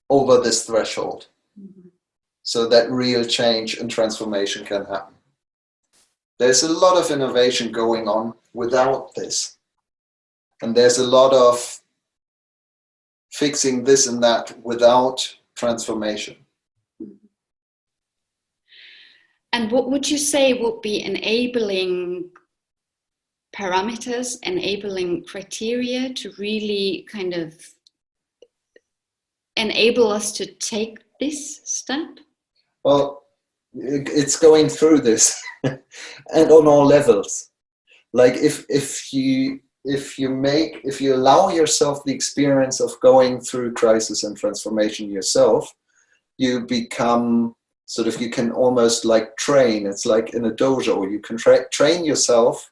[SPEAKER 1] over this threshold, so that real change and transformation can happen. There's a lot of innovation going on without this, and there's a lot of fixing this and that without transformation.
[SPEAKER 7] And what would you say would be enabling parameters, enabling criteria to really kind of enable us to take this step?
[SPEAKER 1] Well, it's going through this and on all levels. Like if you allow yourself the experience of going through crisis and transformation yourself, you become sort of, you can almost like train. It's like in a dojo, you can train yourself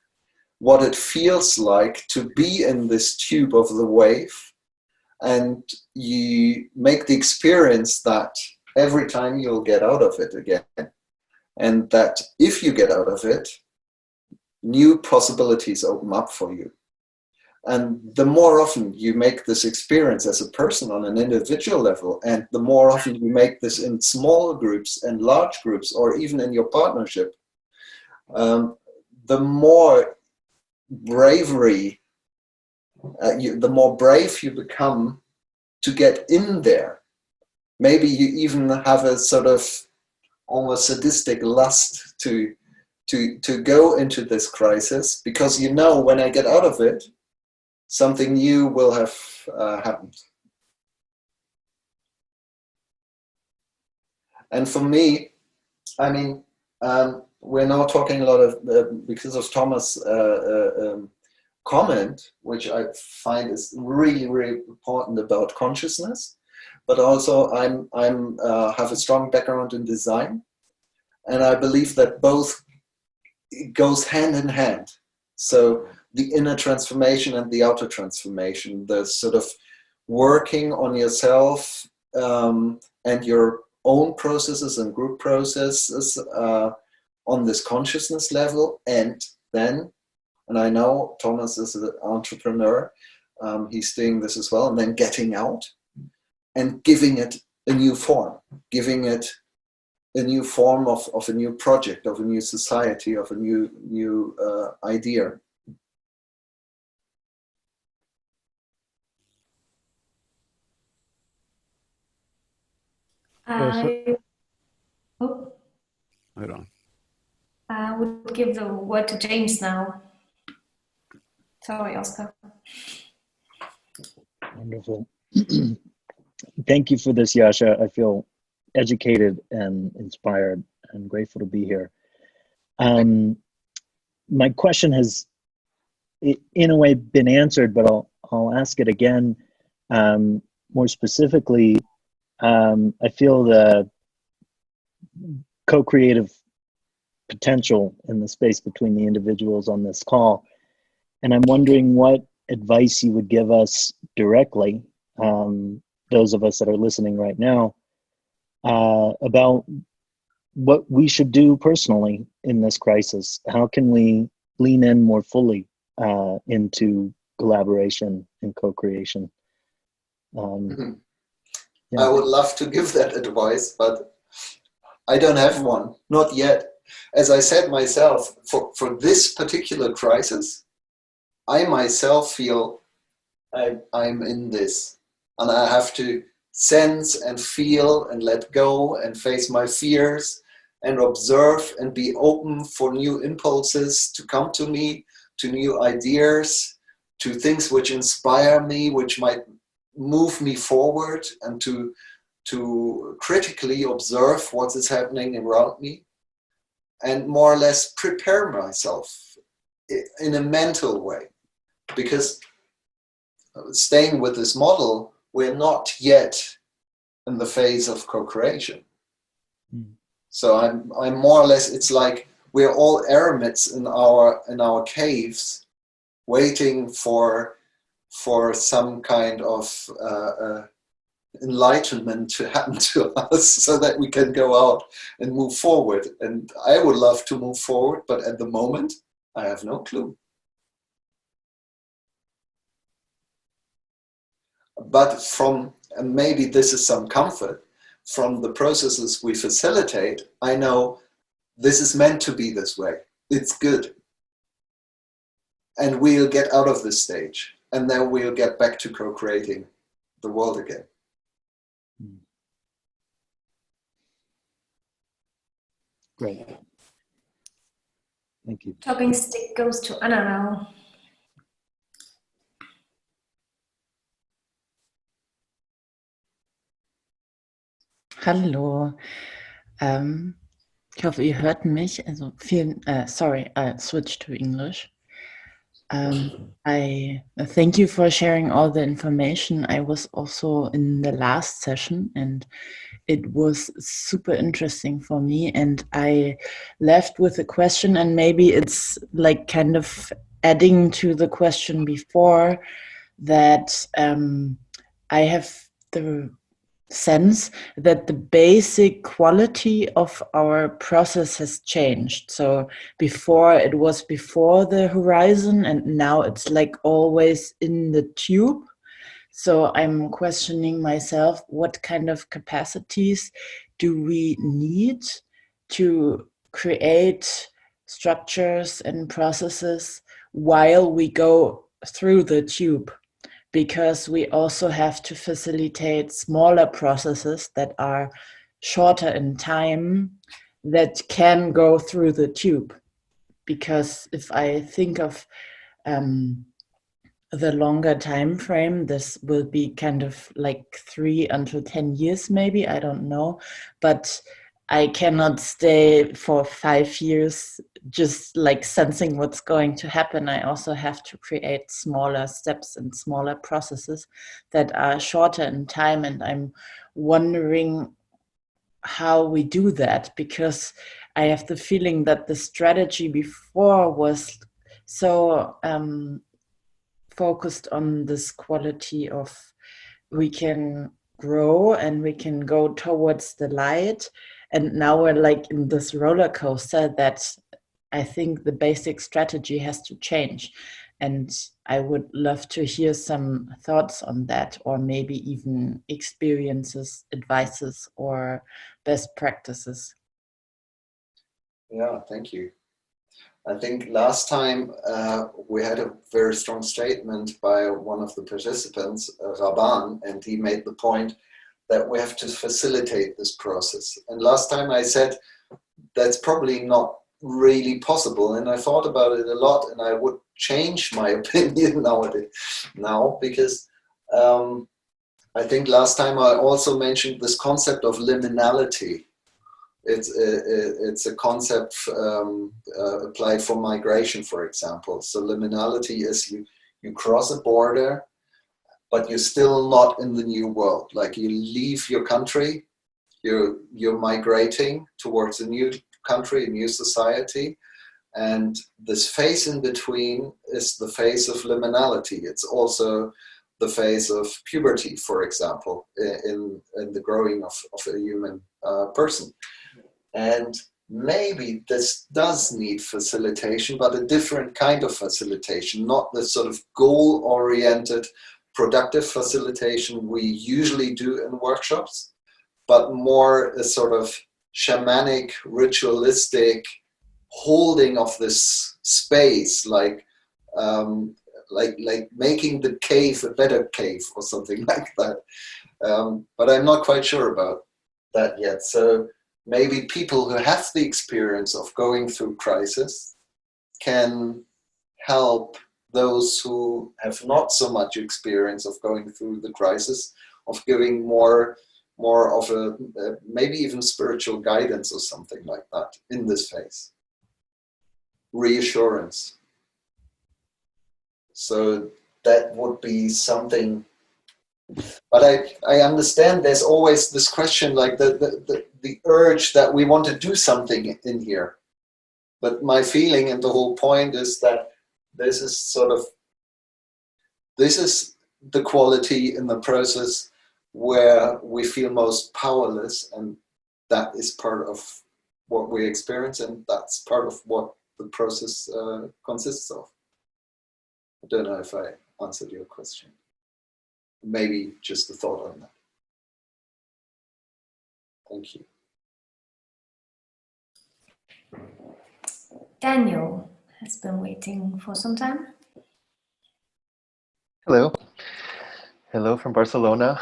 [SPEAKER 1] what it feels like to be in this tube of the wave, and you make the experience that every time you'll get out of it again, and that if you get out of it, new possibilities open up for you. And the more often you make this experience as a person on an individual level, and the more often you make this in small groups and large groups, or even in your partnership, the more bravery, the more brave you become to get in there. Maybe you even have a sort of almost sadistic lust to go into this crisis, because you know, when I get out of it, something new will have happened. And for me, I mean, we're now talking a lot of, because of Thomas' comment, which I find is really, really important about consciousness, but also I'm have a strong background in design, and I believe that both goes hand in hand. So the inner transformation and the outer transformation, the sort of working on yourself and your own processes and group processes on this consciousness level, and then, and I know Thomas is an entrepreneur, he's doing this as well, and then getting out and giving it a new form, giving it a new form of a new project, of a new society, of a new idea.
[SPEAKER 3] give the word to James now. Sorry, Oscar.
[SPEAKER 8] Wonderful. Thank you for this, Jascha. I feel educated and inspired and grateful to be here. My question has, in a way, been answered, but I'll ask it again. More specifically, I feel the co-creative potential in the space between the individuals on this call. And I'm wondering what advice you would give us directly, those of us that are listening right now, about what we should do personally in this crisis. How can we lean in more fully into collaboration and co-creation? Yeah.
[SPEAKER 1] I would love to give that advice, but I don't have one, not yet. As I said myself, for this particular crisis, I myself feel I'm in this, and I have to sense and feel and let go and face my fears and observe and be open for new impulses to come to me, to new ideas, to things which inspire me, which might move me forward, and to critically observe what is happening around me and more or less prepare myself in a mental way. Because staying with this model, we're not yet in the phase of co-creation. So I'm more or less, it's like we're all eremites in our caves, waiting for some kind of enlightenment to happen to us so that we can go out and move forward. And I would love to move forward, but at the moment, I have no clue. But and maybe this is some comfort, from the processes we facilitate, I know this is meant to be this way. It's good. And we'll get out of this stage, and then we'll get back to co-creating the world again.
[SPEAKER 8] Great. Thank you.
[SPEAKER 3] Talking stick goes to Anna now.
[SPEAKER 9] Hallo. Ich hoffe, ihr hört mich. Also sorry, I switched to English. I thank you for sharing all the information. I was also in the last session and it was super interesting for me. And I left with a question, and maybe it's like kind of adding to the question before, that I have the sense that the basic quality of our process has changed. So before it was before the horizon, and now it's like always in the tube. So I'm questioning myself, what kind of capacities do we need to create structures and processes while we go through the tube? Because we also have to facilitate smaller processes that are shorter in time, that can go through the tube. Because if I think of the longer time frame, this will be kind of like 3 until 10 years maybe, I don't know. But I cannot stay for 5 years just like sensing what's going to happen. I also have to create smaller steps and smaller processes that are shorter in time. And I'm wondering how we do that, because I have the feeling that the strategy before was so focused on this quality of we can grow and we can go towards the light. And now we're like in this roller coaster that I think the basic strategy has to change. And I would love to hear some thoughts on that, or maybe even experiences, advices, or best practices.
[SPEAKER 1] Yeah, thank you. I think last time we had a very strong statement by one of the participants, Raban, and he made the point that we have to facilitate this process. And last time I said that's probably not really possible. And I thought about it a lot, and I would change my opinion now because I think last time I also mentioned this concept of liminality. It's a concept applied for migration, for example. So liminality is you cross a border, but you're still not in the new world. Like you leave your country, you're migrating towards a new country, a new society, and this phase in between is the phase of liminality. It's also the phase of puberty, for example, in the growing of a human person. And maybe this does need facilitation, but a different kind of facilitation, not the sort of goal-oriented, productive facilitation we usually do in workshops, but more a sort of shamanic, ritualistic holding of this space, like making the cave a better cave or something like that. But I'm not quite sure about that yet. So maybe people who have the experience of going through crisis can help those who have not so much experience of going through the crisis, of giving more of a maybe even spiritual guidance or something like that in this phase. Reassurance. So that would be something. But I understand there's always this question, like the urge that we want to do something in here. But my feeling and the whole point is that this is the quality in the process where we feel most powerless, and that is part of what we experience, and that's part of what the process consists of. I don't know if I answered your question. Maybe just a thought on that. Thank you.
[SPEAKER 3] Daniel has been waiting for some time.
[SPEAKER 10] Hello. Hello from Barcelona.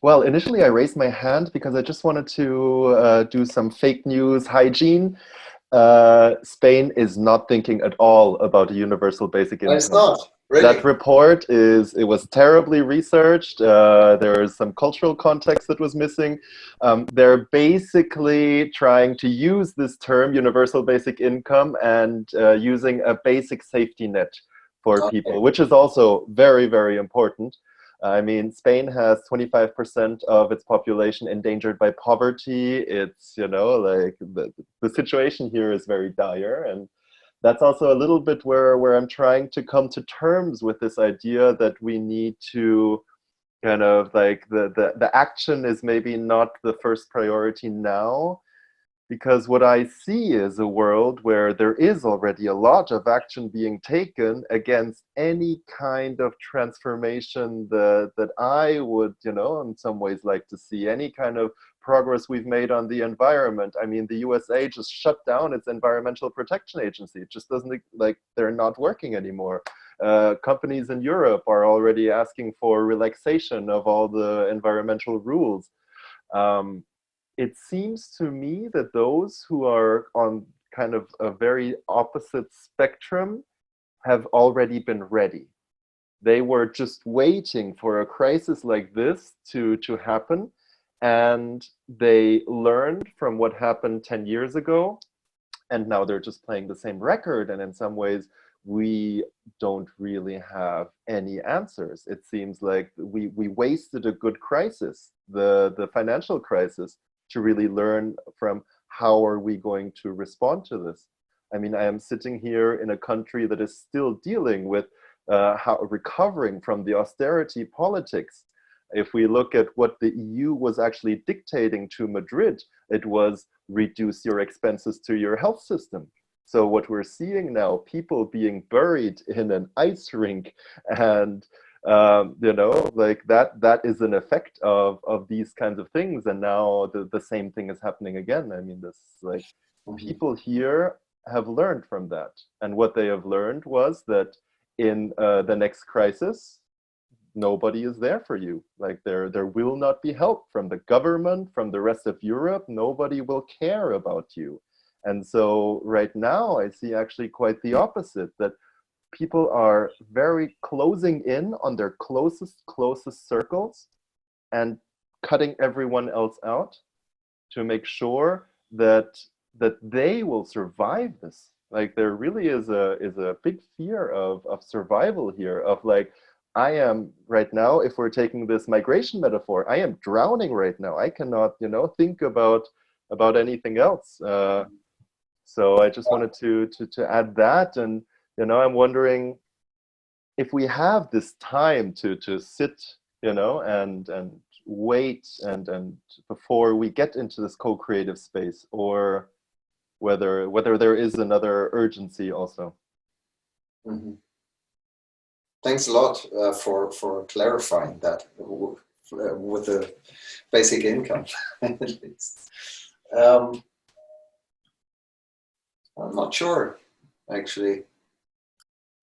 [SPEAKER 10] Well, initially I raised my hand because I just wanted to do some fake news hygiene. Spain is not thinking at all about a universal basic income.
[SPEAKER 1] It's not. Really?
[SPEAKER 10] That report it was terribly researched. There is some cultural context that was missing. They're basically trying to use this term, universal basic income, and using a basic safety net for people, which is also very, very important. I mean, Spain has 25% of its population endangered by poverty. It's, you know, like the situation here is very dire. And that's also a little bit where I'm trying to come to terms with this idea that we need to kind of like the action is maybe not the first priority now, because what I see is a world where there is already a lot of action being taken against any kind of transformation that I would, you know, in some ways like to see, any kind of progress we've made on the environment. I mean, the USA just shut down its Environmental Protection Agency. It just doesn't, like, they're not working anymore. Companies in Europe are already asking for relaxation of all the environmental rules. It seems to me that those who are on kind of a very opposite spectrum have already been ready. They were just waiting for a crisis like this to happen, and they learned from what happened 10 years ago, and now they're just playing the same record, and in some ways we don't really have any answers. It seems like we wasted a good crisis, the financial crisis, to really learn from how are we going to respond to this. I mean, I am sitting here in a country that is still dealing with recovering from the austerity politics. If we look at what the EU was actually dictating to Madrid, it was reduce your expenses to your health system. So what we're seeing now, people being buried in an ice rink, and you know, like that is an effect of these kinds of things. And now the same thing is happening again. I mean, this, like, people here have learned from that. And what they have learned was that in the next crisis, nobody is there for you. Like, there will not be help from the government, from the rest of Europe. Nobody will care about you. And so right now I see actually quite the opposite, that people are very closing in on their closest circles and cutting everyone else out to make sure that they will survive this. Like there really is a big fear of survival here, of like, I am right now, if we're taking this migration metaphor, I am drowning right now. I cannot, think about anything else. So I just wanted to add that. And, I'm wondering if we have this time to sit, and wait and before we get into this co-creative space, or whether there is another urgency also.
[SPEAKER 1] Mm-hmm. Thanks a lot for clarifying that with the basic income, at least. I'm not sure, actually.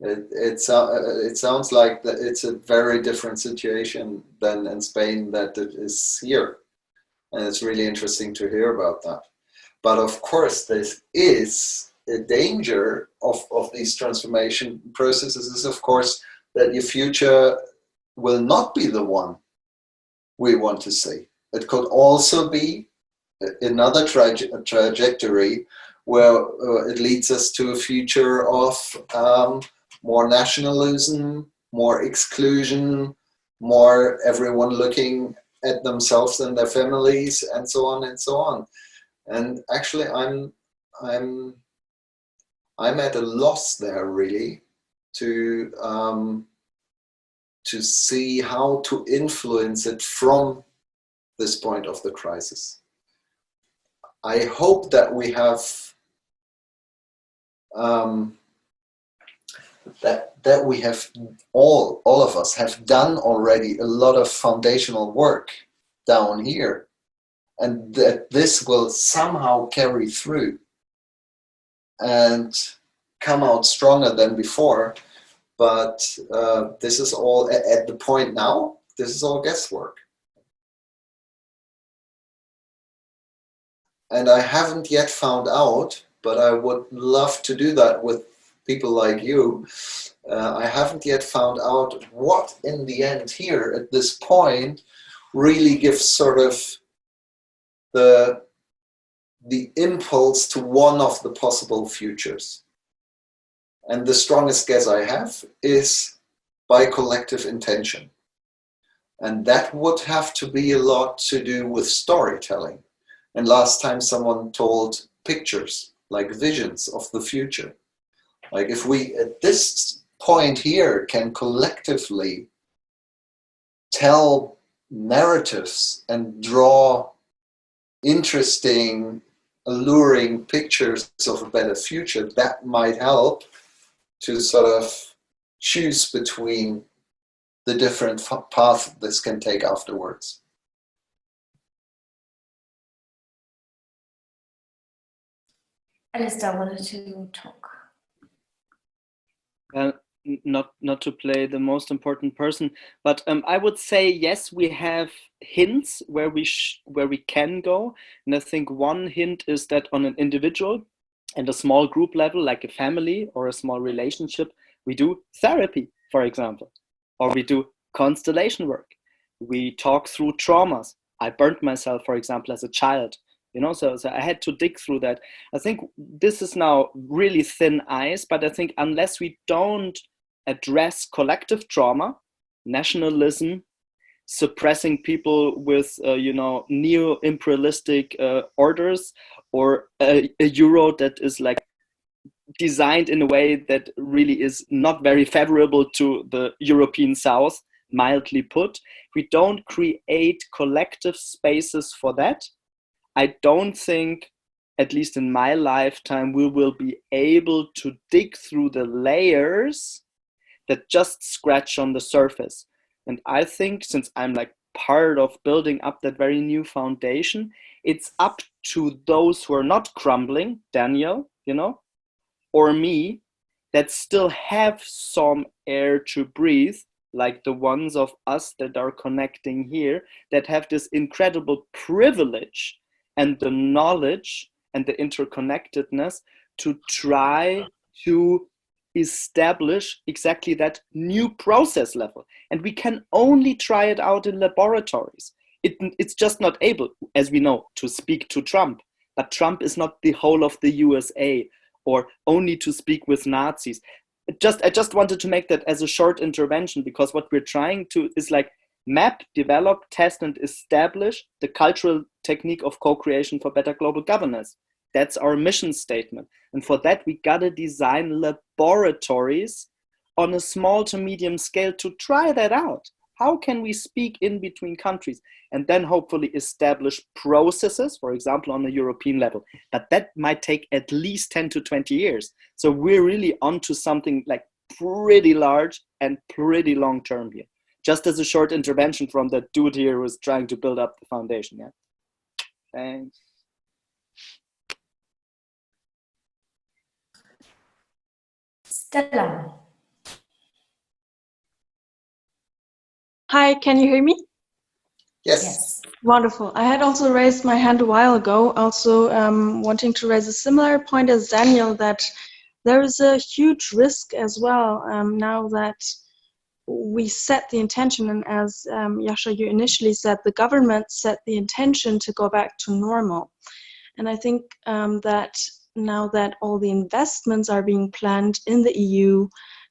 [SPEAKER 1] It sounds like that it's a very different situation than in Spain that it is here. And it's really interesting to hear about that. But of course, there is a danger of these transformation processes is, of course, that your future will not be the one we want to see. It could also be another trajectory where it leads us to a future of more nationalism, more exclusion, more everyone looking at themselves and their families, and so on and so on. And actually, I'm at a loss there, really, to see how to influence it from this point of the crisis. I hope that we have that we have all of us have done already a lot of foundational work down here, and that this will somehow carry through and come out stronger than before. But this is all at the point now. This is all guesswork. And I haven't yet found out, but I would love to do that with people like you. I haven't yet found out what in the end here at this point really gives sort of the impulse to one of the possible futures. And the strongest guess I have is by collective intention. And that would have to be a lot to do with storytelling. And last time someone told pictures, like visions of the future. Like if we, at this point here, can collectively tell narratives and draw interesting, alluring pictures of a better future, that might help to sort of choose between the different paths this can take afterwards.
[SPEAKER 3] Alistair wanted to talk.
[SPEAKER 2] Not to play the most important person, but I would say yes, we have hints where we can go, and I think one hint is that on an individual and a small group level, like a family or a small relationship, we do therapy, for example, or we do constellation work. We talk through traumas. I burnt myself, for example, as a child. So I had to dig through that. I think this is now really thin ice, but I think unless we don't address collective trauma, nationalism, suppressing people with, neo-imperialistic orders, or a euro that is like designed in a way that really is not very favorable to the European South, mildly put. We don't create collective spaces for that. I don't think, at least in my lifetime, we will be able to dig through the layers that just scratch on the surface. And I think, since I'm like part of building up that very new foundation, it's up to those who are not crumbling, Daniel, or me, that still have some air to breathe, like the ones of us that are connecting here, that have this incredible privilege and the knowledge and the interconnectedness to try to establish exactly that new process level. And we can only try it out in laboratories. It's just not able, as we know, to speak to Trump. But Trump is not the whole of the USA, or only to speak with Nazis. I just wanted to make that as a short intervention, because what we're trying to is like map, develop, test, and establish the cultural technique of co-creation for better global governance. That's our mission statement. And for that, we gotta design laboratories on a small to medium scale to try that out. How can we speak in between countries and then hopefully establish processes, for example, on a European level? But that might take at least 10 to 20 years. So we're really onto something like pretty large and pretty long term here. Just as a short intervention from that dude here who was trying to build up the foundation. Yeah. Thanks.
[SPEAKER 3] Stella.
[SPEAKER 11] Hi, can you hear me?
[SPEAKER 1] Yes.
[SPEAKER 11] Wonderful. I had also raised my hand a while ago, also wanting to raise a similar point as Daniel, that there is a huge risk as well now that we set the intention, and as Jascha, you initially said, the government set the intention to go back to normal. And I think that now that all the investments are being planned in the EU,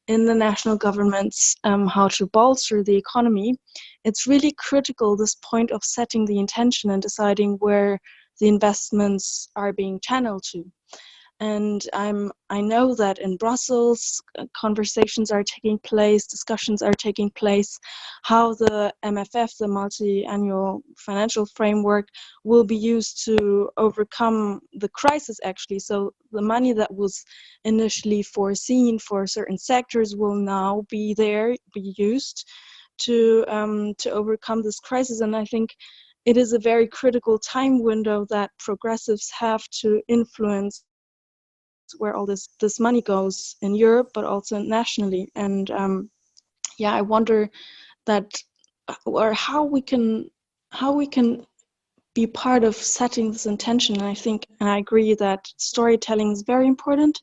[SPEAKER 11] in the national governments, how to bolster the economy, it's really critical, this point of setting the intention and deciding where the investments are being channeled to. And I know that in Brussels, conversations are taking place, discussions are taking place, how the MFF, the multi-annual financial framework, will be used to overcome the crisis, actually. So the money that was initially foreseen for certain sectors will now be used to overcome this crisis. And I think it is a very critical time window that progressives have to influence where all this money goes in Europe, but also nationally. And I wonder that, or how we can be part of setting this intention. And I think, and I agree that storytelling is very important,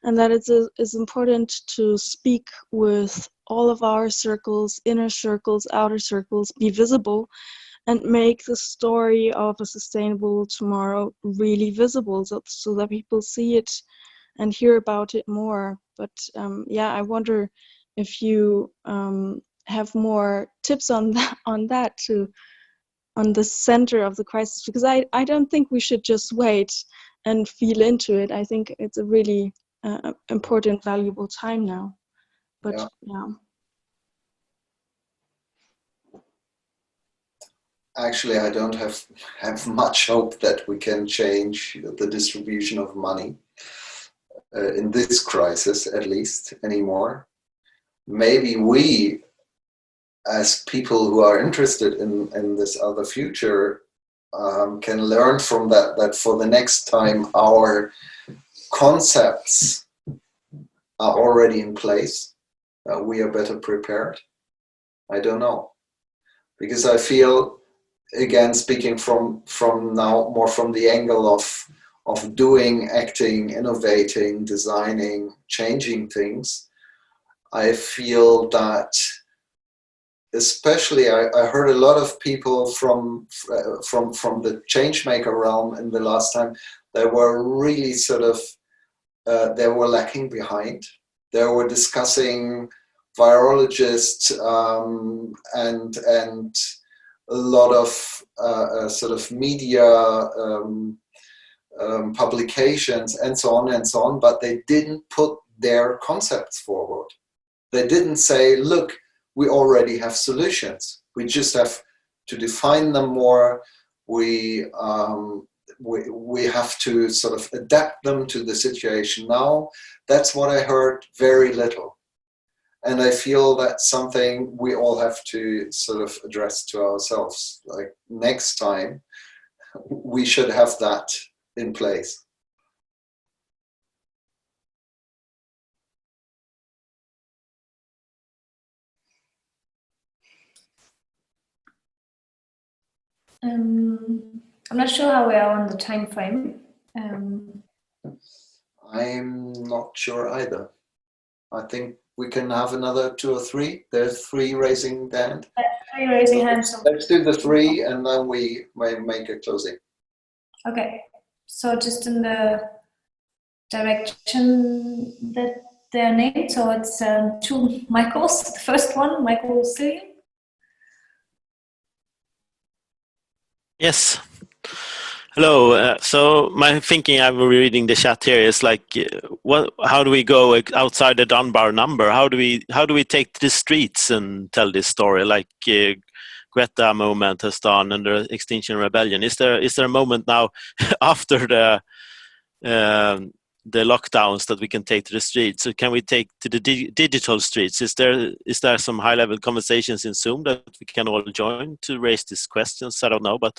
[SPEAKER 11] and that it's important to speak with all of our circles, inner circles, outer circles, be visible, and make the story of a sustainable tomorrow really visible, so that people see it and hear about it more. But I wonder if you have more tips on that on the center of the crisis, because I don't think we should just wait and feel into it. I think it's a really important, valuable time now. But
[SPEAKER 1] Actually, I don't have much hope that we can change the distribution of money in this crisis, at least, anymore. Maybe we, as people who are interested in this other future, can learn from that for the next time our concepts are already in place, we are better prepared. I don't know, because I feel, again, speaking from now more from the angle of doing, acting, innovating, designing, changing things, I feel that, especially I heard a lot of people from the changemaker realm in the last time, they were really sort of they were lacking behind. They were discussing virologists and a lot of sort of media publications and so on, but they didn't put their concepts forward. They didn't say, look, we already have solutions. We just have to define them more. We have to sort of adapt them to the situation now. That's what I heard, very little. And I feel that's something we all have to sort of address to ourselves. Like, next time, we should have that in place.
[SPEAKER 3] I'm not sure how we are on the time frame.
[SPEAKER 1] I'm not sure either. I think we can have another 2 or 3. There's 3 raising hand.
[SPEAKER 3] 3 raising hands.
[SPEAKER 1] Let's do the 3 and then we may make a closing.
[SPEAKER 3] Okay, so just in the direction that they're named. So it's 2 Michaels. The first one, Michael Cillian.
[SPEAKER 12] Yes. Hello. So my thinking, I'm reading the chat here, is like, how do we go outside the Dunbar number? How do we take to the streets and tell this story, like Greta movement has done and the Extinction Rebellion? Is there a moment now after the lockdowns that we can take to the streets? So can we take to the digital streets? Is there some high-level conversations in Zoom that we can all join to raise these questions? I don't know, but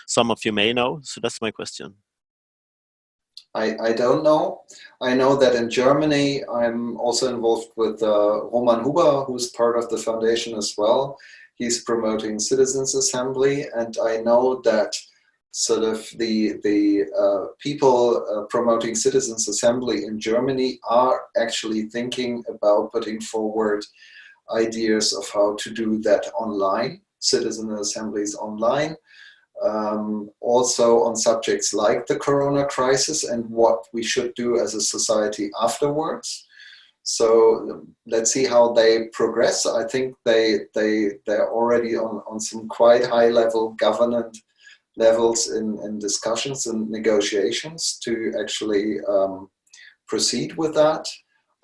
[SPEAKER 12] some of you may know. So that's my question.
[SPEAKER 1] I don't know. I know that in Germany, I'm also involved with Roman Huber, who's part of the foundation as well. He's promoting Citizens Assembly, and I know that sort of the people promoting Citizens Assembly in Germany are actually thinking about putting forward ideas of how to do that online, citizen assemblies online. Also on subjects like the Corona crisis and what we should do as a society afterwards. So let's see how they progress. I think they're already on some quite high level government levels in discussions and negotiations to actually proceed with that.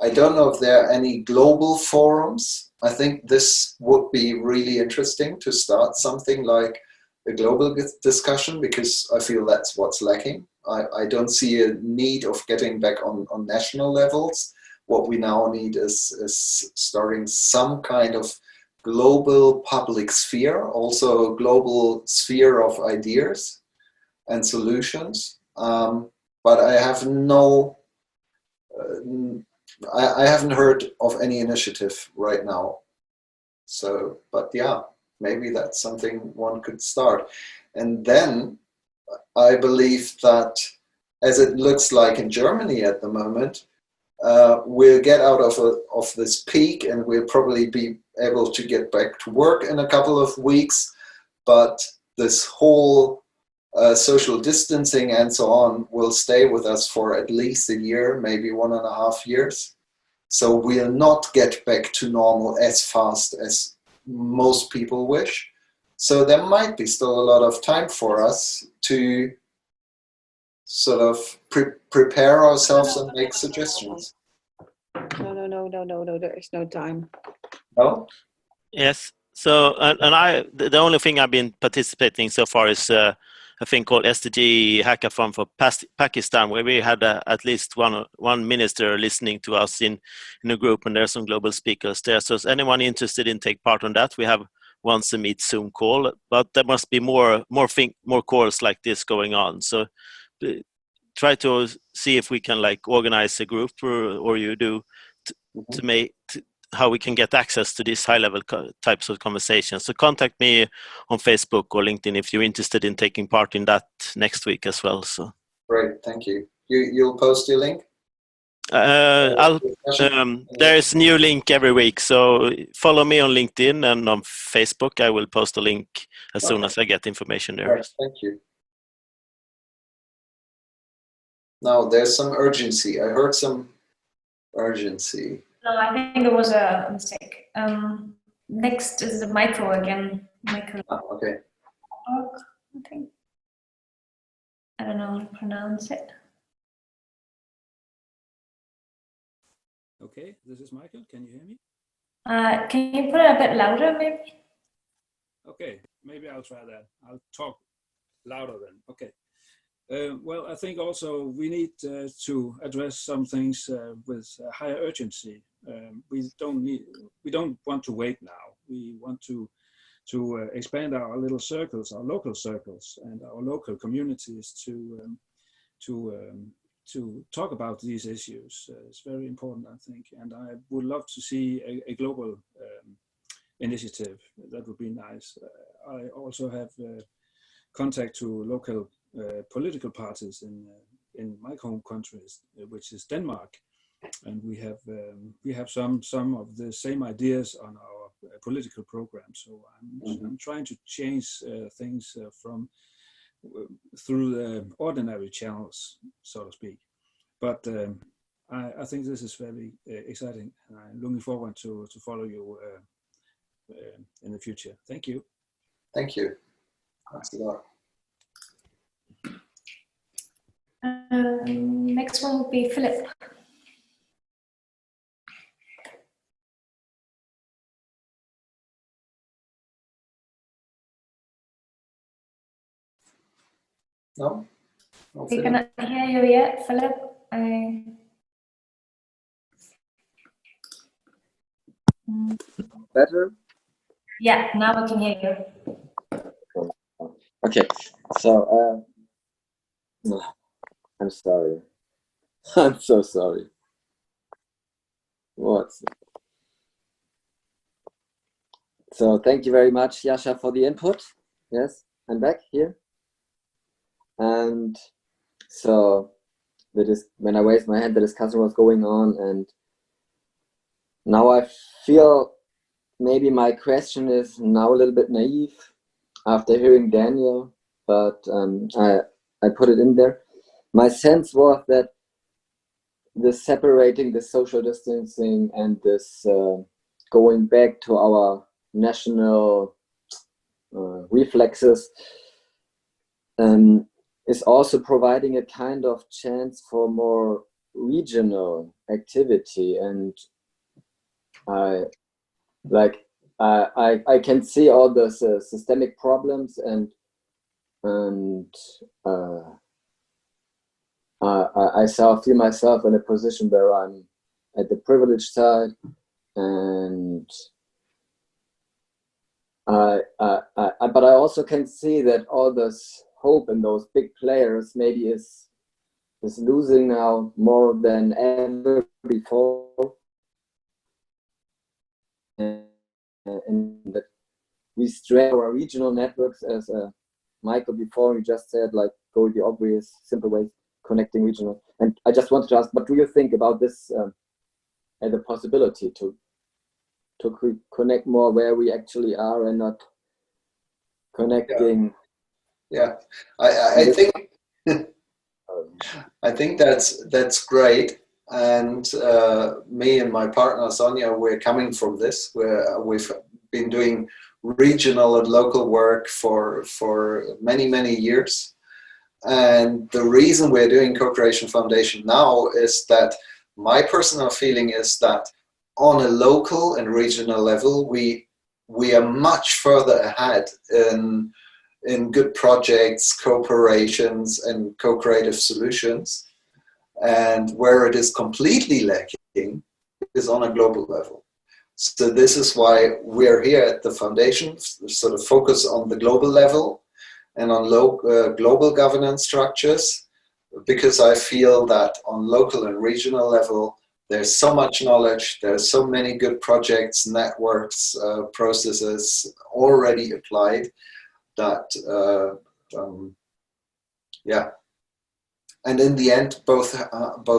[SPEAKER 1] I don't know if there are any global forums. I think this would be really interesting to start something like a global discussion, because I feel that's what's lacking. I don't see a need of getting back on national levels. What we now need is starting some kind of global public sphere, also a global sphere of ideas and solutions. But I have I haven't heard of any initiative right now. So, but yeah, maybe that's something one could start. And then I believe that, as it looks like in Germany at the moment, we'll get out of this peak and we'll probably be able to get back to work in a couple of weeks. But this whole social distancing and so on will stay with us for at least a year, maybe 1.5 years. So we'll not get back to normal as fast as most people wish. So there might be still a lot of time for us to sort of prepare ourselves and make suggestions.
[SPEAKER 13] No, there is no time.
[SPEAKER 1] No?
[SPEAKER 12] Yes. So, and the only thing I've been participating so far is a thing called SDG Hackathon for Pakistan, where we had at least one minister listening to us in a group, and there's some global speakers there. So is anyone interested in take part on that? We have once a meet Zoom call, but there must be more calls like this going on. So try to see if we can like organize a group or you do to make how we can get access to these high-level types of conversations. So contact me on Facebook or LinkedIn if you're interested in taking part in that next week as well. So
[SPEAKER 1] great, thank you. You'll post your link?
[SPEAKER 12] There's a new link every week, so follow me on LinkedIn and on Facebook. I will post a link as soon as I get information there.
[SPEAKER 1] Right, thank you. Now there's some urgency. I heard some urgency.
[SPEAKER 3] No, I think it was a mistake. Next is the Michael again. Michael.
[SPEAKER 1] Oh, okay.
[SPEAKER 3] I think. I don't know how to pronounce it.
[SPEAKER 14] Okay, this is Michael. Can you hear me?
[SPEAKER 3] Can you put it a bit louder, maybe?
[SPEAKER 14] Okay, maybe I'll try that. I'll talk louder then. Okay. Well, I think also we need to address some things with higher urgency. We don't want to wait now. We want to expand our little circles, our local circles, and our local communities to talk about these issues. It's very important, I think, and I would love to see a global initiative. That would be nice. I also have contact to local political parties in my home country, which is Denmark, and we have some of the same ideas on our political program. So I'm trying to change things from through the ordinary channels, so to speak. But I think this is very exciting, and I'm looking forward to follow you in the future. Thank you.
[SPEAKER 1] Thank you. Thanks a lot.
[SPEAKER 3] Next one will be Philip.
[SPEAKER 1] No?
[SPEAKER 3] We cannot hear you yet, Philip.
[SPEAKER 13] Better?
[SPEAKER 3] Yeah, now we can hear you.
[SPEAKER 13] Okay, so I'm sorry. I'm so sorry. So thank you very much, Jascha, for the input. Yes, I'm back here. And so when I raised my hand, the discussion was going on, and now I feel maybe my question is now a little bit naive after hearing Daniel, but I put it in there. My sense was that this separating, the social distancing, and this going back to our national reflexes is also providing a kind of chance for more regional activity. And I can see all those systemic problems, and I feel myself in a position where I'm at the privileged side, and but I also can see that all this hope in those big players maybe is losing now more than ever before, and that we strain our regional networks, as Michael before you just said, like go the obvious simple ways, connecting regional. And I just wanted to ask, what do you think about this as a possibility to connect more where we actually are and not connecting?
[SPEAKER 1] Yeah, I think that's great. And me and my partner Sonia, we're coming from this, where we've been doing regional and local work for many years. And the reason we're doing Co-Creation Foundation now is that my personal feeling is that on a local and regional level, we are much further ahead in good projects, cooperations, and co-creative solutions. And where it is completely lacking is on a global level. So this is why we're here at the foundation, sort of focus on the global level and on global governance structures, because I feel that on local and regional level, there's so much knowledge, there's so many good projects, networks, processes already applied that, yeah. And in the end, both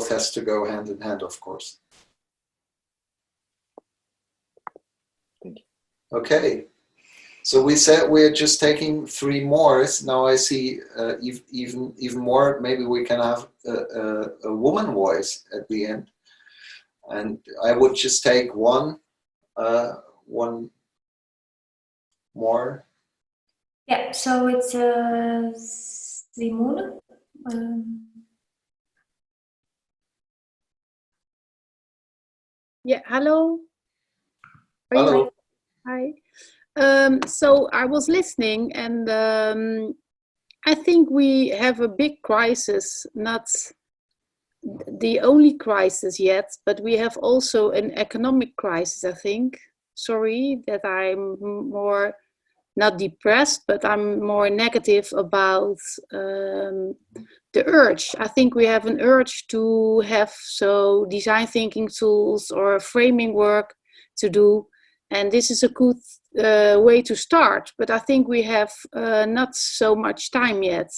[SPEAKER 1] has to go hand in hand, of course.
[SPEAKER 13] Thank you.
[SPEAKER 1] Okay. So we said we're just taking 3 more. Now I see even more. Maybe we can have a woman voice at the end. And I would just take one more.
[SPEAKER 3] Yeah, so it's Simone.
[SPEAKER 15] Yeah, hello.
[SPEAKER 1] Hello.
[SPEAKER 15] Hi. So I was listening, and I think we have a big crisis, not the only crisis yet, but we have also an economic crisis, I think. Sorry that I'm more, not depressed, but I'm more negative about the urge. I think we have an urge to have design thinking tools or framing work to do. And this is a good way to start, but I think we have not so much time yet.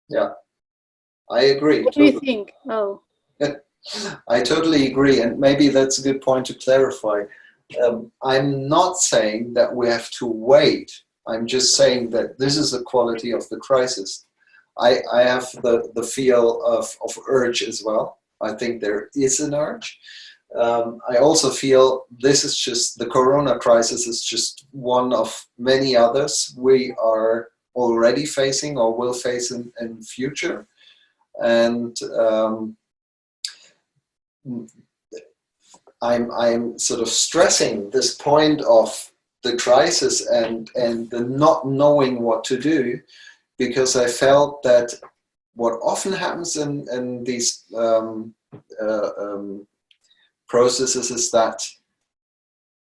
[SPEAKER 1] Yeah. I agree.
[SPEAKER 15] What do you think? Oh.
[SPEAKER 1] I totally agree, and maybe that's a good point to clarify. I'm not saying that we have to wait. I'm just saying that this is the quality of the crisis. I have the feel of urge as well. I think there is an urge. I also feel this is just, the corona crisis is just one of many others we are already facing or will face in future. And I'm sort of stressing this point of the crisis and the not knowing what to do, because I felt that what often happens in these processes is that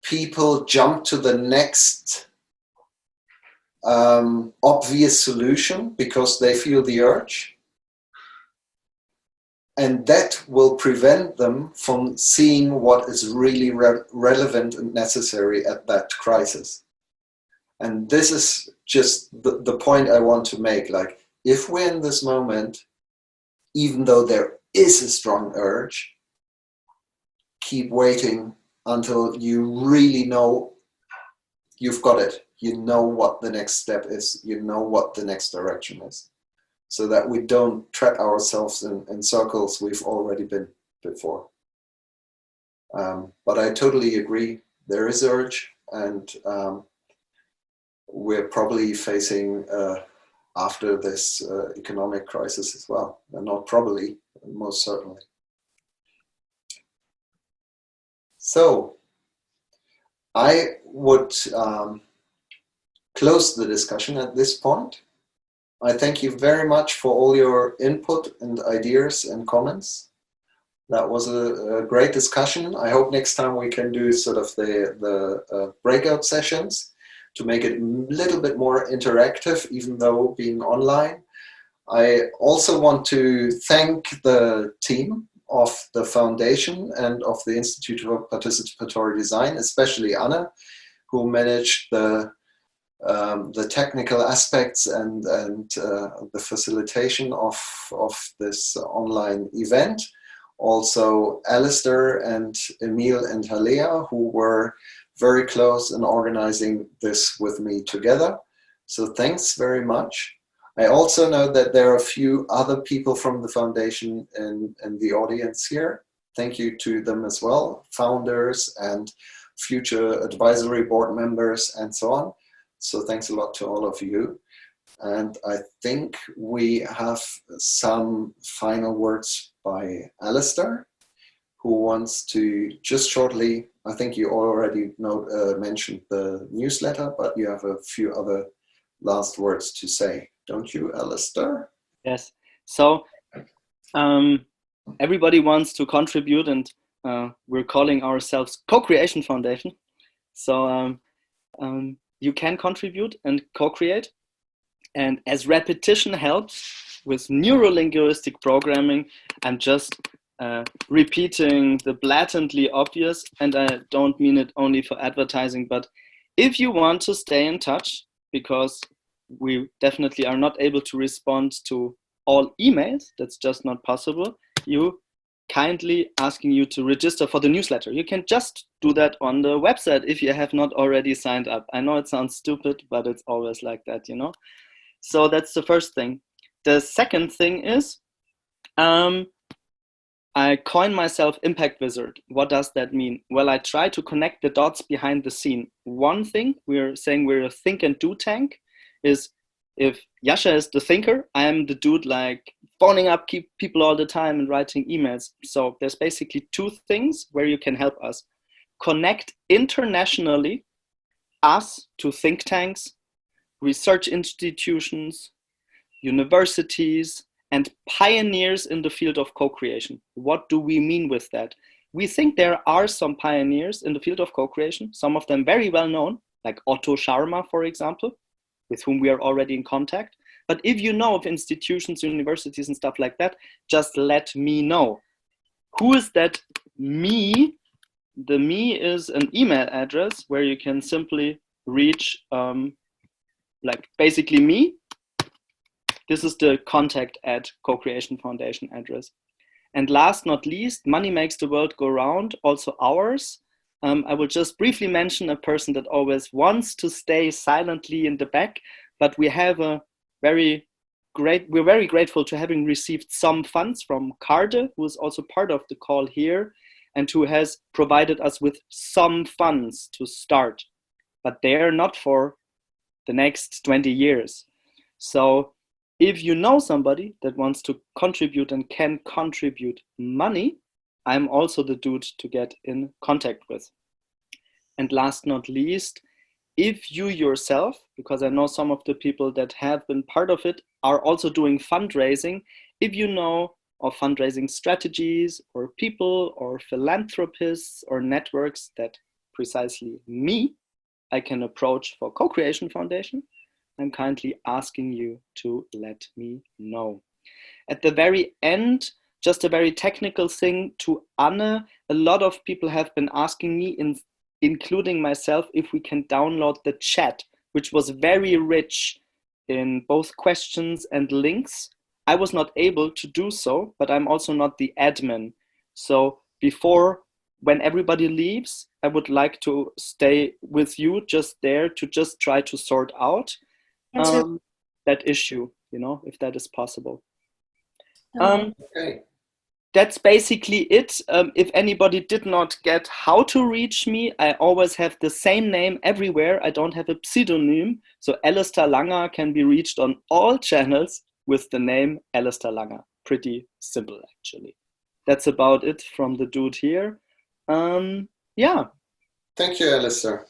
[SPEAKER 1] people jump to the next obvious solution because they feel the urge. And that will prevent them from seeing what is really relevant and necessary at that crisis. And this is just the point I want to make. Like, if we're in this moment, even though there is a strong urge, keep waiting until you really know you've got it. You know what the next step is. You know what the next direction is. So that we don't trap ourselves in circles we've already been before. But I totally agree. There is urge, and we're probably facing after this economic crisis as well. And not probably, most certainly. So I would close the discussion at this point. I thank you very much for all your input and ideas and comments. That was a great discussion. I hope next time we can do sort of the breakout sessions to make it a little bit more interactive, even though being online. I also want to thank the team of the foundation and of the Institute for Participatory Design, especially Anna, who managed the technical aspects and the facilitation of this online event. Also Alistair and Emil and Halea, who were very close in organizing this with me together. So thanks very much. I also know that there are a few other people from the foundation in the audience here. Thank you to them as well, founders and future advisory board members and so on. So thanks a lot to all of you. And I think we have some final words by Alistair, who wants to just shortly, I think you already mentioned the newsletter, but you have a few other last words to say, don't you, Alistair?
[SPEAKER 2] Yes. So everybody wants to contribute, and we're calling ourselves Co-Creation Foundation. So you can contribute and co-create. And as repetition helps with neuro-linguistic programming, I'm just repeating the blatantly obvious, and I don't mean it only for advertising, but if you want to stay in touch, because we definitely are not able to respond to all emails, that's just not possible, you kindly asking you to register for the newsletter. You can just do that on the website if you have not already signed up. I know it sounds stupid, but it's always like that, you know? So that's the first thing. The second thing is, I coined myself Impact Wizard. What does that mean? Well, I try to connect the dots behind the scene. One thing, we're saying we're a think and do tank, is if Jascha is the thinker, I am the dude like phoning up people all the time and writing emails. So there's basically two things where you can help us. Connect internationally us to think tanks, research institutions, universities, and pioneers in the field of co-creation. What do we mean with that? We think there are some pioneers in the field of co-creation, some of them very well known, like Otto Scharmer, for example, with whom we are already in contact. But if you know of institutions, universities, and stuff like that, just let me know. Who is that me? The me is an email address where you can simply reach, like basically me, This is the contact@Cocreation Foundation address. And last not least, money makes the world go round, also ours. I will just briefly mention a person that always wants to stay silently in the back, but we have we're very grateful to having received some funds from Carde, who is also part of the call here, and who has provided us with some funds to start, but they're not for the next 20 years. So if you know somebody that wants to contribute and can contribute money, I'm also the dude to get in contact with. And last not least, if you yourself, because I know some of the people that have been part of it are also doing fundraising, if you know of fundraising strategies or people or philanthropists or networks that precisely I can approach for Co-Creation Foundation, I'm kindly asking you to let me know. At the very end, just a very technical thing to Anne, a lot of people have been asking me, including myself, if we can download the chat, which was very rich in both questions and links. I was not able to do so, but I'm also not the admin. So when everybody leaves, I would like to stay with you just there to just try to sort out that issue, if that is possible.
[SPEAKER 1] Okay.
[SPEAKER 2] That's basically it. If anybody did not get how to reach me, I always have the same name everywhere. I don't have a pseudonym. So Alistair Langer can be reached on all channels with the name Alistair Langer. Pretty simple, actually. That's about it from the dude here. Yeah.
[SPEAKER 1] Thank you, Alistair.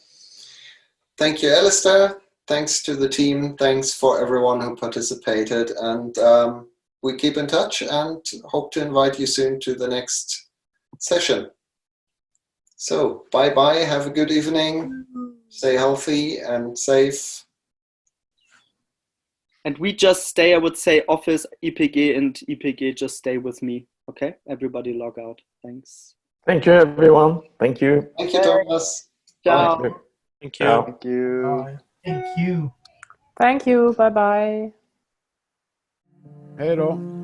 [SPEAKER 1] Thank you, Alistair. Thanks to the team. Thanks for everyone who participated. And we keep in touch and hope to invite you soon to the next session. So bye-bye. Have a good evening. Stay healthy and safe.
[SPEAKER 2] And we just stay, I would say, Office, EPG, and EPG just stay with me. Okay? Everybody log out. Thanks.
[SPEAKER 4] Thank you, everyone. Thank you.
[SPEAKER 1] Thank you, Thomas.
[SPEAKER 2] Ciao.
[SPEAKER 4] Thank you.
[SPEAKER 12] Thank you.
[SPEAKER 4] Ciao.
[SPEAKER 10] Thank you.
[SPEAKER 16] Bye. Thank you.
[SPEAKER 17] Thank you. Bye bye.
[SPEAKER 6] Hej då.